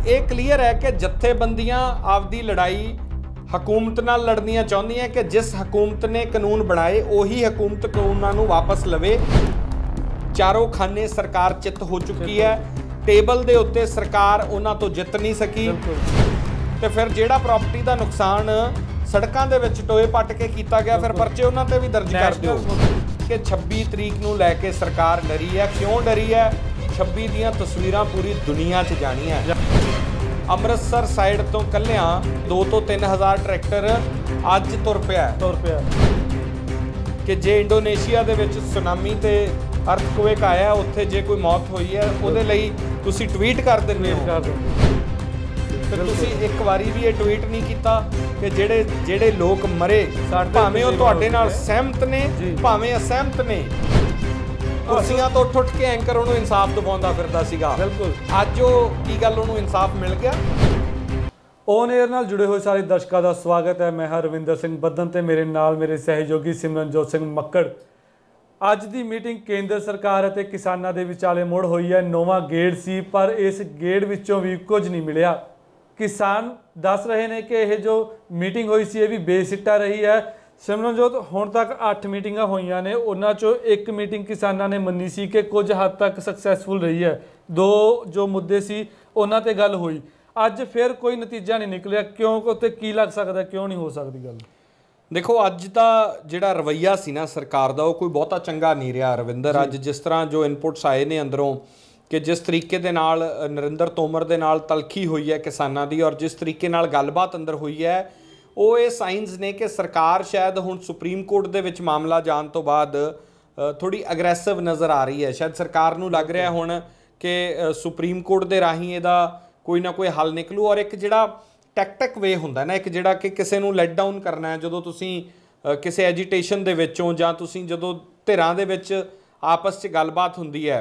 ये क्लीयर है कि जत्थेबंदियां आपदी लड़ाई हकूमत नाल लड़नियां चाहुंदियां कि जिस हकूमत ने कानून बनाए उही हकूमत कानूनां नूं वापस लवे। चारों खाने सरकार चित हो चुकी है, टेबल दे उत्ते सरकार उन्हां तो जित नहीं सकी। ते फिर जिहड़ा प्रॉपर्टी दा नुकसान सड़कां दे विच टोए पट के कीता गया, फिर परचे उन्हां ते भी दर्ज कर दिओ कि 26 तरीक नूं लैके सरकार डरी है। क्यों डरी है? 26 दियां तस्वीरां पूरी दुनिया 'च जाणियां। अमृतसर साइड तो कल्लियां 2 ਤੋਂ 3 हज़ार ट्रैक्टर अज तुर पिया कि जे इंडोनेशिया दे विच सुनामी ते अर्थक्वेक आया, उत्थे जे कोई मौत हुई है ਉਹਦੇ ਲਈ ਤੁਸੀਂ ट्वीट कर ਦਿੰਦੇ ਹੋ, ਫਿਰ ਤੁਸੀਂ ਇੱਕ ਵਾਰੀ ਵੀ ਇਹ ट्वीट नहीं ਕੀਤਾ कि ਜਿਹੜੇ ਲੋਕ ਮਰੇ ਭਾਵੇਂ ਉਹ ਤੁਹਾਡੇ ਨਾਲ ਸਹਿਮਤ ਨੇ ਭਾਵੇਂ ਅਸਹਿਮਤ ਨੇ, ਕੁਰਸੀਆਂ ਤੋਂ ਉੱਠ ਕੇ ਐਂਕਰ ਉਹਨੂੰ ਇਨਸਾਫ ਦਿਵਾਉਂਦਾ ਫਿਰਦਾ ਸੀਗਾ। ਬਿਲਕੁਲ ਅੱਜ ਉਹ ਕੀ ਗੱਲ ਉਹਨੂੰ ਇਨਸਾਫ ਮਿਲ ਗਿਆ। ऑन एयर नाल जुड़े हुए सारे दर्शकों का स्वागत है। मैं हरविंदर सिंह बदन ते मेरे नाल मेरे सहयोगी सिमरनजोत सिंह मक्कड़। ਅੱਜ ਦੀ ਮੀਟਿੰਗ ਕੇਂਦਰ ਸਰਕਾਰ ਅਤੇ ਕਿਸਾਨਾਂ ਦੇ ਵਿਚਾਲੇ ਮੁੜ ਹੋਈ ਹੈ। ਨੌਵਾਂ ਗੇੜ ਸੀ ਪਰ ਇਸ ਗੇੜ ਵਿੱਚੋਂ ਵੀ ਕੁਝ ਨਹੀਂ ਮਿਲਿਆ। ਕਿਸਾਨ ਦੱਸ ਰਹੇ ਨੇ ਕਿ ਇਹ ਜੋ ਮੀਟਿੰਗ ਹੋਈ ਸੀ ਇਹ ਵੀ ਬੇਸਿੱਟਾ ਰਹੀ ਹੈ। ਸਿਮਰਨਜੋਤ, ਹੁਣ ਤੱਕ 8 ਮੀਟਿੰਗਾਂ ਹੋਈਆਂ ਨੇ, ਉਹਨਾਂ ਚੋਂ ਇੱਕ ਮੀਟਿੰਗ ਕਿਸਾਨਾਂ ਨੇ ਮੰਨੀ ਸੀ ਕਿ ਕੁਝ ਹੱਦ ਤੱਕ ਸਕਸੈਸਫੁਲ ਰਹੀ ਹੈ। 2 ਜੋ ਮੁੱਦੇ ਸੀ ਉਹਨਾਂ ਤੇ ਗੱਲ ਹੋਈ। ਅੱਜ ਫਿਰ ਕੋਈ ਨਤੀਜਾ ਨਹੀਂ ਨਿਕਲਿਆ, ਕਿਉਂ? ਉੱਤੇ ਕੀ ਲੱਗ ਸਕਦਾ, ਕਿਉਂ नहीं हो सकती गल? देखो अज का जिहड़ा रवैया सी ना सरकार का, वो कोई बहुता चंगा नहीं रहा रविंदर। अज जिस तरह जो इनपुट्स आए ने अंदरों कि जिस तरीके दे नाल नरिंदर तोमर दे नाल तलखी हुई है किसानां दी और जिस तरीके नाल गलबात अंदर हुई है, वो ये साइंस ने कि सरकार शायद हुण सुप्रीम कोर्ट दे विच मामला जाण तो बाद थोड़ी अग्रैसिव नज़र आ रही है। शायद सरकार नूं लग रहा हुण कि सुप्रीम कोर्ट दे राहीं इहदा कोई ना कोई हल निकलू। और एक जिहड़ा टैक्टिक वे हुंदा ना, एक जिहड़ा कि किसी नूं लैट डाउन करना है, जदों तुसीं किसी एजीटेशन दे विचों जां तुसीं जदों धिरां दे विच आपस 'च गलबात हुंदी है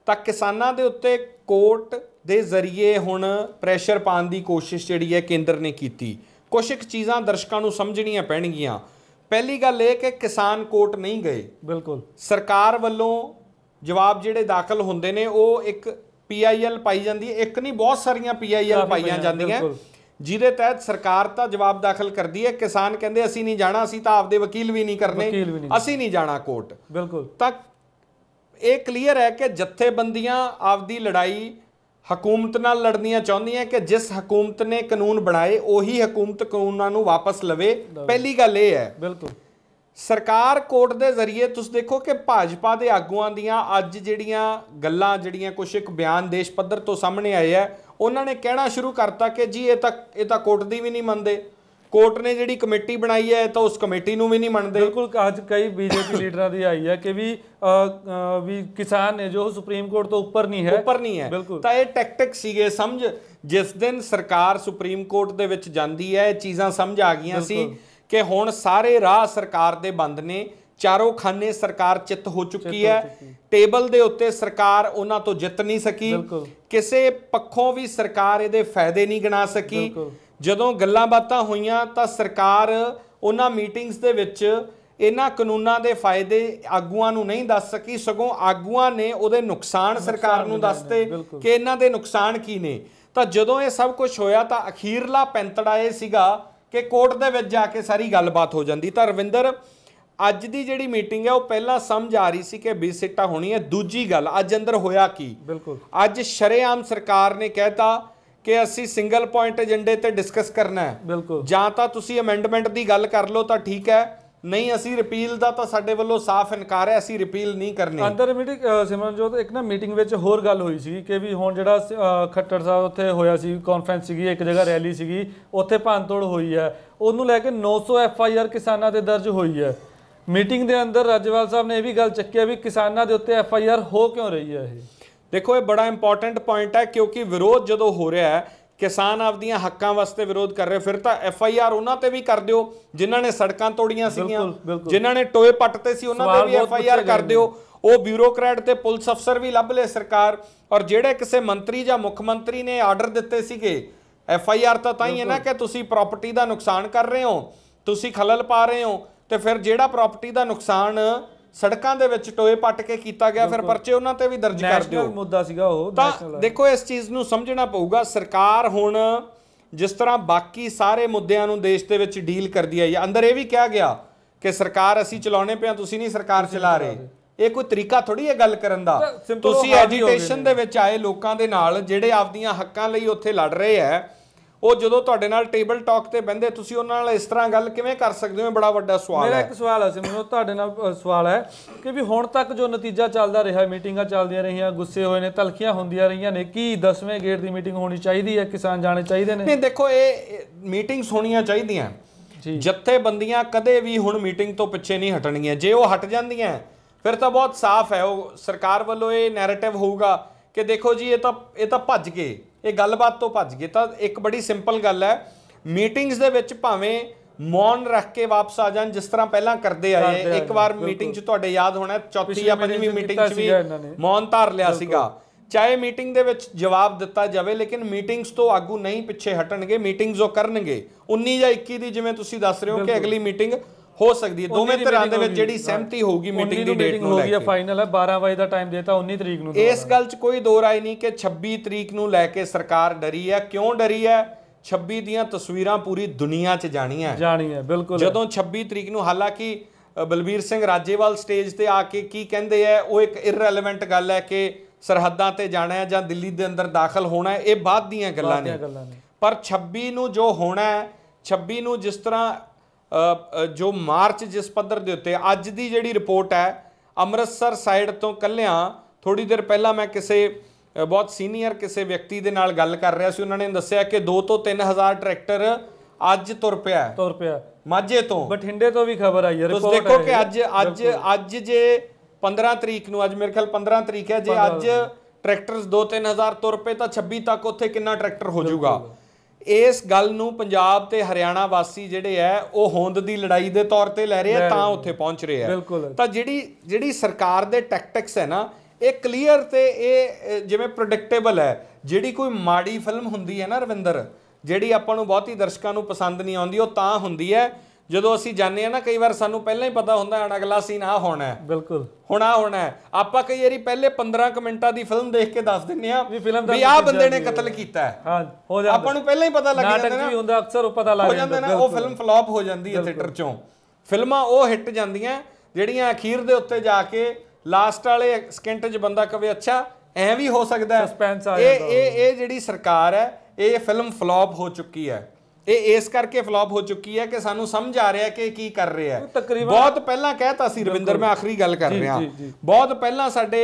तां किसानां दे उत्ते कोर्ट दे जरिए हुण प्रैशर पाउण दी कोशिश जिहड़ी है केंद्र ने कीती। कुछ एक चीज़ां दर्शकां नूं समझणीआं पैणगीआं। पहली गल ये कि किसान कोर्ट नहीं गए। बिल्कुल सरकार वल्लों जवाब जिहड़े दाखल हुंदे ने वो एक PIL पाई जाती है, एक नहीं बहुत सारियां PIL पाईआं जांदियां जिहदे तहत सरकार तो जवाब दाखिल करती है। किसान कहते असीं नहीं जाना, असीं तो आपदे वकील भी नहीं करने, असीं नहीं जाना कोर्ट। बिल्कुल तक ये क्लीयर है कि जत्थेबंदियां आपदी लड़ाई हकूमत नाल लड़नियां चाहुंदियां कि जिस हकूमत ने कानून बनाए उही हकूमत कानूनां नूं वापस लवे। पहली गल ये है। बिल्कुल सरकार कोर्ट के जरिए तुसीं देखो कि भाजपा के आगूआं दियां अज जिहड़ियां गल्लां जिहड़ियां कुछ एक बयान देश पद्धर तो सामने आए है, उन्होंने कहना शुरू करता कि जी ये तो कोर्ट की भी नहीं मनते, कोर्ट ने जिहड़ी कमेटी बनाई है तो उस कमेटी नूं भी नहीं मनते। बिल्कुल अज कई बीजेपी लीडरां दी आई है कि भी किसान ने जो सुप्रीम कोर्ट तो ऊपर नहीं है। बिल्कुल तो ये टैक्टिक सीगे समझ। जिस दिन सरकार सुप्रीम कोर्ट दे विच जांदी है चीज़ां समझ आ गईयां सी कि हुण सारे राह सरकार दे बंद ने, चारों खाने सरकार चित हो चुकी है, टेबल दे उत्ते सरकार उन्हां तो जित नहीं सकी, किसी पक्षों भी सरकार इहदे फायदे नहीं गिना सकी। जदों गल्लां बातां होईयां तां सरकार उन्हां मीटिंग्स दे विच इन्हां कानूनां दे फायदे आगूआं नूं नहीं दस सकी, सगों आगूआं ने उहदे नुकसान सरकार नूं दसते कि इन्हां दे नुकसान की ने। तां जदों ये सब कुछ होया तां अखीरला पैंतड़ा ये सीगा कि कोर्ट दे विच जाके सारी गलबात हो जाती। तो रविंदर अज की जिहड़ी मीटिंग है वो पहला समझ आ रही सी कि बेसिट्टा होनी है। दूजी गल अज अंदर होया की, बिल्कुल अज शरेआम सरकार ने कहता कि असी सिंगल पॉइंट एजेंडे ते डिस्कस करना है। बिल्कुल जां तां तुसीं अमेंडमेंट की गल कर लो तो ठीक है, नहीं असी रिपील का तो साडे वल्लों साफ इनकार है, असी रिपील नहीं करनी। अंदर मीटिंग सिमरनजोत एक ना मीटिंग विच होर गल हुई सी कि भी हुण जिहड़ा खट्टर साहब उत्थे होया सी कॉन्फ्रेंस सीगी, एक जगह रैली सीगी, उत्थे भंन-तोड़ होई है, उहनूं लैके 900 FIR किसानां ते दर्ज होई है। मीटिंग दे अंदर राज्यपाल साहब ने यह भी गल चक्की भी किसानां दे उत्ते FIR हो क्यों रही है। देखो ये बड़ा इंपॉर्टेंट पॉइंट है क्योंकि विरोध जो हो रहा है किसान आपदियां हक्कां वास्ते विरोध कर रहे, फिर तो FIR उन्हां ते भी कर दिओ जिन्हां ने सड़कां तोड़ियां सीगियां, जिन्हां ने टोए पट्टते सी उन्हां ते भी FIR कर दिओ। वो ब्यूरोक्रेट ते पुलिस अफसर भी लभ ले सरकार, और जिहड़े किसी मंत्री जां मुख मंत्री ने आर्डर दिते सीगे FIR तां ही है ना कि तुसीं प्रॉपर्टी का नुकसान कर रहे हो, तुसीं खलल पा रहे हो, तो फिर जिहड़ा प्रॉपर्टी का नुकसान ਸੜਕਾਂ ਦੇ ਵਿੱਚ ਟੋਏ ਪੱਟ ਕੇ ਕੀਤਾ ਗਿਆ, ਫਿਰ ਪਰਚੇ ਉਹਨਾਂ ਤੇ ਵੀ ਦਰਜ ਕਰ ਦਿਓ। ਨੈਸ਼ਨਲ ਮੁੱਦਾ ਸੀਗਾ ਉਹ। ਤਾਂ ਦੇਖੋ ਇਸ ਚੀਜ਼ ਨੂੰ ਸਮਝਣਾ ਪਊਗਾ। ਸਰਕਾਰ ਹੁਣ ਜਿਸ ਤਰ੍ਹਾਂ ਬਾਕੀ ਸਾਰੇ ਮੁੱਦਿਆਂ ਨੂੰ ਦੇਸ਼ ਦੇ ਵਿੱਚ ਡੀਲ ਕਰਦੀ ਹੈ, ਅੰਦਰ ਇਹ ਵੀ ਕਿਹਾ ਗਿਆ ਕਿ ਸਰਕਾਰ ਅਸੀਂ ਚਲਾਉਣੇ ਪਿਆ, ਤੁਸੀਂ ਨਹੀਂ ਸਰਕਾਰ ਚਲਾ ਰਹੇ। ਇਹ ਕੋਈ ਤਰੀਕਾ ਥੋੜੀ ਹੈ ਗੱਲ ਕਰਨ ਦਾ। ਤੁਸੀਂ ਐਜੀਟੇਸ਼ਨ ਦੇ ਵਿੱਚ ਆਏ ਲੋਕਾਂ ਦੇ ਨਾਲ ਜਿਹੜੇ ਆਪਦੀਆਂ ਹੱਕਾਂ ਲਈ ਉੱਥੇ ਲੜ ਰਹੇ ਹੈ, ਉਹ ਜਦੋਂ ਤੁਹਾਡੇ ਨਾਲ ਟੇਬਲ ਟਾਕ ਤੇ ਬਹਿੰਦੇ, ਤੁਸੀਂ ਉਹਨਾਂ ਨਾਲ ਇਸ ਤਰ੍ਹਾਂ ਗੱਲ ਕਿਵੇਂ ਕਰ ਸਕਦੇ ਹੋ? ਬੜਾ ਵੱਡਾ ਸਵਾਲ ਹੈ। ਮੇਰਾ ਇੱਕ ਸਵਾਲ ਹੈ ਸਿਮਰਨ, ਤੁਹਾਡੇ ਨਾਲ ਸਵਾਲ ਹੈ ਕਿ ਵੀ ਹੁਣ ਤੱਕ ਜੋ ਨਤੀਜਾ ਚੱਲਦਾ ਰਿਹਾ, ਮੀਟਿੰਗਾਂ ਚੱਲਦੀਆਂ ਰਹੀਆਂ, ਗੁੱਸੇ ਹੋਏ ਨੇ, ਤਲਖੀਆਂ ਹੁੰਦੀਆਂ ਰਹੀਆਂ ਨੇ, ਕੀ 10ਵੇਂ ਗੇੜ ਦੀ ਮੀਟਿੰਗ ਹੋਣੀ ਚਾਹੀਦੀ ਹੈ? ਕਿਸਾਨ ਜਾਣੇ ਚਾਹੀਦੇ ਨੇ? ਨਹੀਂ ਦੇਖੋ, ਇਹ ਮੀਟਿੰਗਸ ਹੋਣੀਆਂ ਚਾਹੀਦੀਆਂ। ਜਥੇਬੰਦੀਆਂ ਕਦੇ ਵੀ ਹੁਣ ਮੀਟਿੰਗ ਤੋਂ ਪਿੱਛੇ ਨਹੀਂ ਹਟਣਗੀਆਂ। ਜੇ ਉਹ ਹਟ ਜਾਂਦੀਆਂ ਫਿਰ ਤਾਂ ਬਹੁਤ ਸਾਫ਼ ਹੈ, ਉਹ ਸਰਕਾਰ ਵੱਲੋਂ ਇਹ ਨੈਰੇਟਿਵ ਹੋਊਗਾ ਕਿ ਦੇਖੋ ਜੀ ਇਹ ਤਾਂ ਭੱਜ ਗਏ, ਇਹ ਗੱਲਬਾਤ ਤੋਂ ਭੱਜ ਗਏ। ਤਾਂ ਇੱਕ ਬੜੀ ਸਿੰਪਲ ਗੱਲ ਹੈ, ਮੀਟਿੰਗਸ ਦੇ ਵਿੱਚ ਭਾਵੇਂ ਮੌਨ ਰੱਖ ਕੇ ਵਾਪਸ ਆ ਜਾਣ, ਜਿਸ ਤਰ੍ਹਾਂ ਪਹਿਲਾਂ ਕਰਦੇ ਆਏ। ਇੱਕ ਵਾਰ ਮੀਟਿੰਗ 'ਚ ਤੁਹਾਡੇ ਯਾਦ ਹੋਣਾ, ਚੌਥੀ ਜਾਂ ਪੰਜਵੀਂ ਮੀਟਿੰਗ 'ਚ ਵੀ ਮੌਨ ਧਾਰ ਲਿਆ ਸੀਗਾ। ਚਾਹੇ ਮੀਟਿੰਗ ਦੇ ਵਿੱਚ ਜਵਾਬ ਦਿੱਤਾ ਜਾਵੇ, ਲੇਕਿਨ ਮੀਟਿੰਗਸ ਤੋਂ ਆਗੂ ਨਹੀਂ ਪਿੱਛੇ ਹਟਣਗੇ। ਮੀਟਿੰਗਸ ਉਹ ਕਰਨਗੇ 19 ਜਾਂ 21 ਦੀ, ਜਿਵੇਂ ਤੁਸੀਂ ਦੱਸ ਰਹੇ ਹੋ ਕਿ ਅਗਲੀ ਮੀਟਿੰਗ ਹੋ ਸਕਦੀ ਹੈ। ਦੋਵੇਂ ਧਿਰਾਂ ਦੇ ਵਿੱਚ ਜਿਹੜੀ ਸਹਿਮਤੀ ਹੋਊਗੀ ਮੀਟਿੰਗ ਦੀ ਡੇਟ ਨੂੰ ਲੈ ਕੇ, ਫਾਈਨਲ ਹੈ 12 ਵਜੇ ਦਾ ਟਾਈਮ ਦੇਤਾ, 19 ਤਰੀਕ ਨੂੰ। ਇਸ ਗੱਲ 'ਚ ਕੋਈ ਦੋ ਰਾਏ ਨਹੀਂ ਕਿ 26 ਤਰੀਕ ਨੂੰ ਲੈ ਕੇ ਸਰਕਾਰ ਡਰੀ ਹੈ। ਕਿਉਂ ਡਰੀ ਹੈ? 26 ਦੀਆਂ ਤਸਵੀਰਾਂ ਪੂਰੀ ਦੁਨੀਆ 'ਚ ਜਾਣੀਆਂ ਹੈ। ਬਿਲਕੁਲ। ਜਦੋਂ 26 ਤਰੀਕ ਨੂੰ, ਹਾਲਾਂਕਿ ਬਲਬੀਰ ਸਿੰਘ ਰਾਜੇਵਾਲ ਸਟੇਜ ਤੇ ਆ ਕੇ ਕੀ ਕਹਿੰਦੇ ਆ, ਉਹ ਇੱਕ ਇਰਰੈਲੇਵੈਂਟ ਗੱਲ ਹੈ ਕਿ ਸਰਹੱਦਾਂ ਤੇ ਜਾਣਾ ਹੈ ਜਾਂ ਦਿੱਲੀ ਦੇ ਅੰਦਰ ਦਾਖਲ ਹੋਣਾ ਹੈ, ਇਹ ਬਾਅਦ ਦੀਆਂ ਗੱਲਾਂ ਨੇ। ਪਰ 26 ਨੂੰ ਜੋ ਹੋਣਾ ਹੈ, 26 ਨੂੰ ਜਿਸ ਤਰ੍ਹਾਂ ਜੋ ਮਾਰਚ ਜਿਸ ਪੱਧਰ ਦੇ ਉੱਤੇ, ਅੱਜ ਦੀ ਜਿਹੜੀ ਰਿਪੋਰਟ ਹੈ ਅੰਮ੍ਰਿਤਸਰ ਸਾਈਡ ਤੋਂ ਕੱਲਿਆਂ, ਥੋੜੀ ਦੇਰ ਪਹਿਲਾਂ ਮੈਂ ਕਿਸੇ ਬਹੁਤ ਸੀਨੀਅਰ ਕਿਸੇ ਵਿਅਕਤੀ ਦੇ ਨਾਲ ਗੱਲ ਕਰ ਰਿਹਾ ਸੀ, ਉਹਨਾਂ ਨੇ ਦੱਸਿਆ ਕਿ 2 ਤੋਂ 3 ਹਜ਼ਾਰ ਟਰੈਕਟਰ ਅੱਜ ਤੁਰ ਪਿਆ ਮਾਝੇ ਤੋਂ। ਬਠਿੰਡੇ ਤੋਂ ਵੀ ਖਬਰ ਆਈ ਹੈ। ਤੁਸੀਂ ਦੇਖੋ ਕਿ ਅੱਜ ਜੇ 15 ਤਰੀਕ ਨੂੰ, ਅੱਜ ਮੇਰੇ ਖਿਆਲ 15 ਤਰੀਕ ਹੈ, ਜੇ ਅੱਜ ਟਰੈਕਟਰਸ 2-3 ਹਜ਼ਾਰ ਤੁਰ ਪਏ ਤਾਂ 26 ਤੱਕ ਉੱਥੇ ਕਿੰਨਾ ਟਰੈਕਟਰ ਹੋ ਜਾਊਗਾ। ਇਸ ਗੱਲ ਨੂੰ ਪੰਜਾਬ ਤੇ ਹਰਿਆਣਾ ਵਾਸੀ ਜਿਹੜੇ ਹੈ ਉਹ ਹੋਂਦ ਦੀ ਲੜਾਈ ਦੇ ਤੌਰ ਤੇ ਲੈ ਰਹੇ ਆ, ਤਾਂ ਉੱਥੇ ਪਹੁੰਚ ਰਹੇ ਆ। ਤਾਂ ਜਿਹੜੀ ਸਰਕਾਰ ਦੇ ਟੈਕਟਿਕਸ ਹੈ ਨਾ, ਇਹ ਕਲੀਅਰ ਤੇ ਇਹ ਜਿਵੇਂ ਪ੍ਰੈਡਿਕਟੇਬਲ ਹੈ। ਜਿਹੜੀ ਕੋਈ ਮਾੜੀ ਫਿਲਮ ਹੁੰਦੀ ਹੈ ਨਾ ਰਵਿੰਦਰ, ਜਿਹੜੀ ਆਪਾਂ ਨੂੰ ਬਹੁਤੀ ਦਰਸ਼ਕਾਂ ਨੂੰ ਪਸੰਦ ਨਹੀਂ ਆਉਂਦੀ, ਉਹ ਤਾਂ ਹੁੰਦੀ ਹੈ ਜਦੋਂ ਅਸੀਂ ਜਾਂਦੇ ਆ ਨਾ, ਕਈ ਵਾਰ ਸਾਨੂੰ ਪਹਿਲਾਂ ਹੀ ਪਤਾ ਹੁੰਦਾ ਹੁਣ ਅਗਲਾ ਸੀਨ ਆ ਹੋਣਾ ਹੈ, ਬਿਲਕੁਲ ਹੁਣ ਆ ਹੋਣਾ ਹੈ। ਆਪਾਂ ਕਈ ਵਾਰੀ ਪਹਿਲੇ 15 ਕੁ ਮਿੰਟਾਂ ਦੀ ਫਿਲਮ ਦੇਖ ਕੇ ਦੱਸ ਦਿੰਦੇ ਆ ਵੀ ਆਹ ਬੰਦੇ ਨੇ ਕਤਲ ਕੀਤਾ ਹੈ। ਹਾਂ, ਹੋ ਜਾਂਦਾ, ਆਪਾਂ ਨੂੰ ਪਹਿਲਾਂ ਹੀ ਪਤਾ ਲੱਗ ਜਾਂਦਾ ਨਾ, ਹੁੰਦਾ ਅਕਸਰ ਉਹ ਪਤਾ ਲੱਗ ਜਾਂਦਾ ਨਾ। ਉਹ ਫਿਲਮ ਫਲॉप ਹੋ ਜਾਂਦੀ ਹੈ ਥੀਏਟਰ ਚੋਂ। ਫਿਲਮਾਂ ਉਹ ਹਿੱਟ ਜਾਂਦੀਆਂ ਜਿਹੜੀਆਂ ਅਖੀਰ ਦੇ ਉੱਤੇ ਜਾ ਕੇ ਲਾਸਟ ਵਾਲੇ ਸਕਿੰਟ 'ਚ ਬੰਦਾ ਕਵੇ ਅੱਛਾ ਐ ਵੀ ਹੋ ਸਕਦਾ ਹੈ। ਇਹ ਜਿਹੜੀ ਸਰਕਾਰ ਹੈ, ਇਹ ਫਿਲਮ ਫਲॉप ਹੋ ਚੁੱਕੀ ਹੈ। ਇਹ ਇਸ ਕਰਕੇ ਫਲॉप ਹੋ ਚੁੱਕੀ ਹੈ ਕਿ ਸਾਨੂੰ ਸਮਝ ਆ ਰਿਹਾ ਕਿ ਕੀ ਕਰ ਰਹੇ ਆ। ਬਹੁਤ ਪਹਿਲਾਂ ਕਹਿਤਾ ਸੀ ਰਵਿੰਦਰ, ਮੈਂ ਆਖਰੀ ਗੱਲ ਕਰ ਰਿਹਾ, ਬਹੁਤ ਪਹਿਲਾਂ ਸਾਡੇ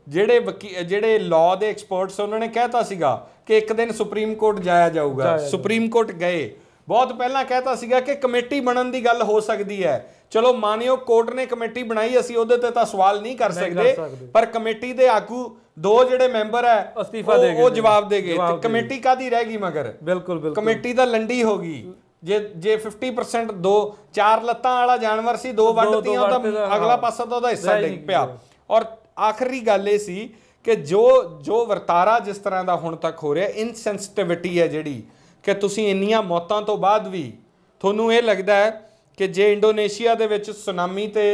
ਜਿਹੜੇ ਲਾਅ ਦੇ ਐਕਸਪਰਟਸ ਉਹਨਾਂ ਨੇ ਕਹਿਤਾ ਸੀਗਾ ਕਿ ਇੱਕ ਦਿਨ ਸੁਪਰੀਮ ਕੋਰਟ ਜਾਇਆ ਜਾਊਗਾ। ਸੁਪਰੀਮ ਕੋਰਟ ਗਏ। ਬਹੁਤ ਪਹਿਲਾਂ ਕਹਿਤਾ ਸੀਗਾ ਕਿ ਕਮੇਟੀ ਬਣਨ ਦੀ ਗੱਲ ਹੋ ਸਕਦੀ ਹੈ। ਚਲੋ ਮਾਨਯੋਗ ਕੋਰਟ ਨੇ ਕਮੇਟੀ ਬਣਾਈ, ਅਸੀਂ ਉਹਦੇ ਤੇ ਤਾਂ ਸਵਾਲ ਨਹੀਂ ਕਰ ਸਕਦੇ, ਪਰ ਕਮੇਟੀ ਦੇ ਆਗੂ 2 ਜਿਹੜੇ ਮੈਂਬਰ ਹੈ ਅਸਤੀਫਾ ਦੇ ਗਏ, ਉਹ ਜਵਾਬ ਦੇ ਗਏ। ਤੇ ਕਮੇਟੀ ਕਾਦੀ ਰਹਿ ਗਈ ਮਗਰ? ਬਿਲਕੁਲ ਕਮੇਟੀ ਤਾਂ ਲੰਡੀ ਹੋ ਗਈ। ਜੇ 50% 4 ਲੱਤਾਂ ਵਾਲਾ ਜਾਨਵਰ ਸੀ, 2 ਵੱਢਤੀਆਂ ਤਾਂ ਅਗਲਾ ਪਾਸਾ ਤਾਂ ਉਹਦਾ ਹਿੱਸਾ ਡਿੱਗ ਪਿਆ। ਔਰ ਆਖਰੀ ਗੱਲ ਇਹ ਸੀ ਕਿ ਜੋ ਵਰਤਾਰਾ ਜਿਸ ਤਰ੍ਹਾਂ ਦਾ ਹੁਣ ਤੱਕ ਹੋ ਰਿਹਾ, ਇਨਸੈਂਸਿਟਿਵਿਟੀ ਹੈ ਜਿਹੜੀ, ਕਿ ਤੁਸੀਂ ਇੰਨੀਆਂ ਮੌਤਾਂ ਤੋਂ ਬਾਅਦ ਵੀ ਤੁਹਾਨੂੰ ਇਹ ਲੱਗਦਾ ਹੈ ਕਿ ਜੇ ਇੰਡੋਨੇਸ਼ੀਆ ਦੇ ਵਿੱਚ ਸੁਨਾਮੀ ਤੇ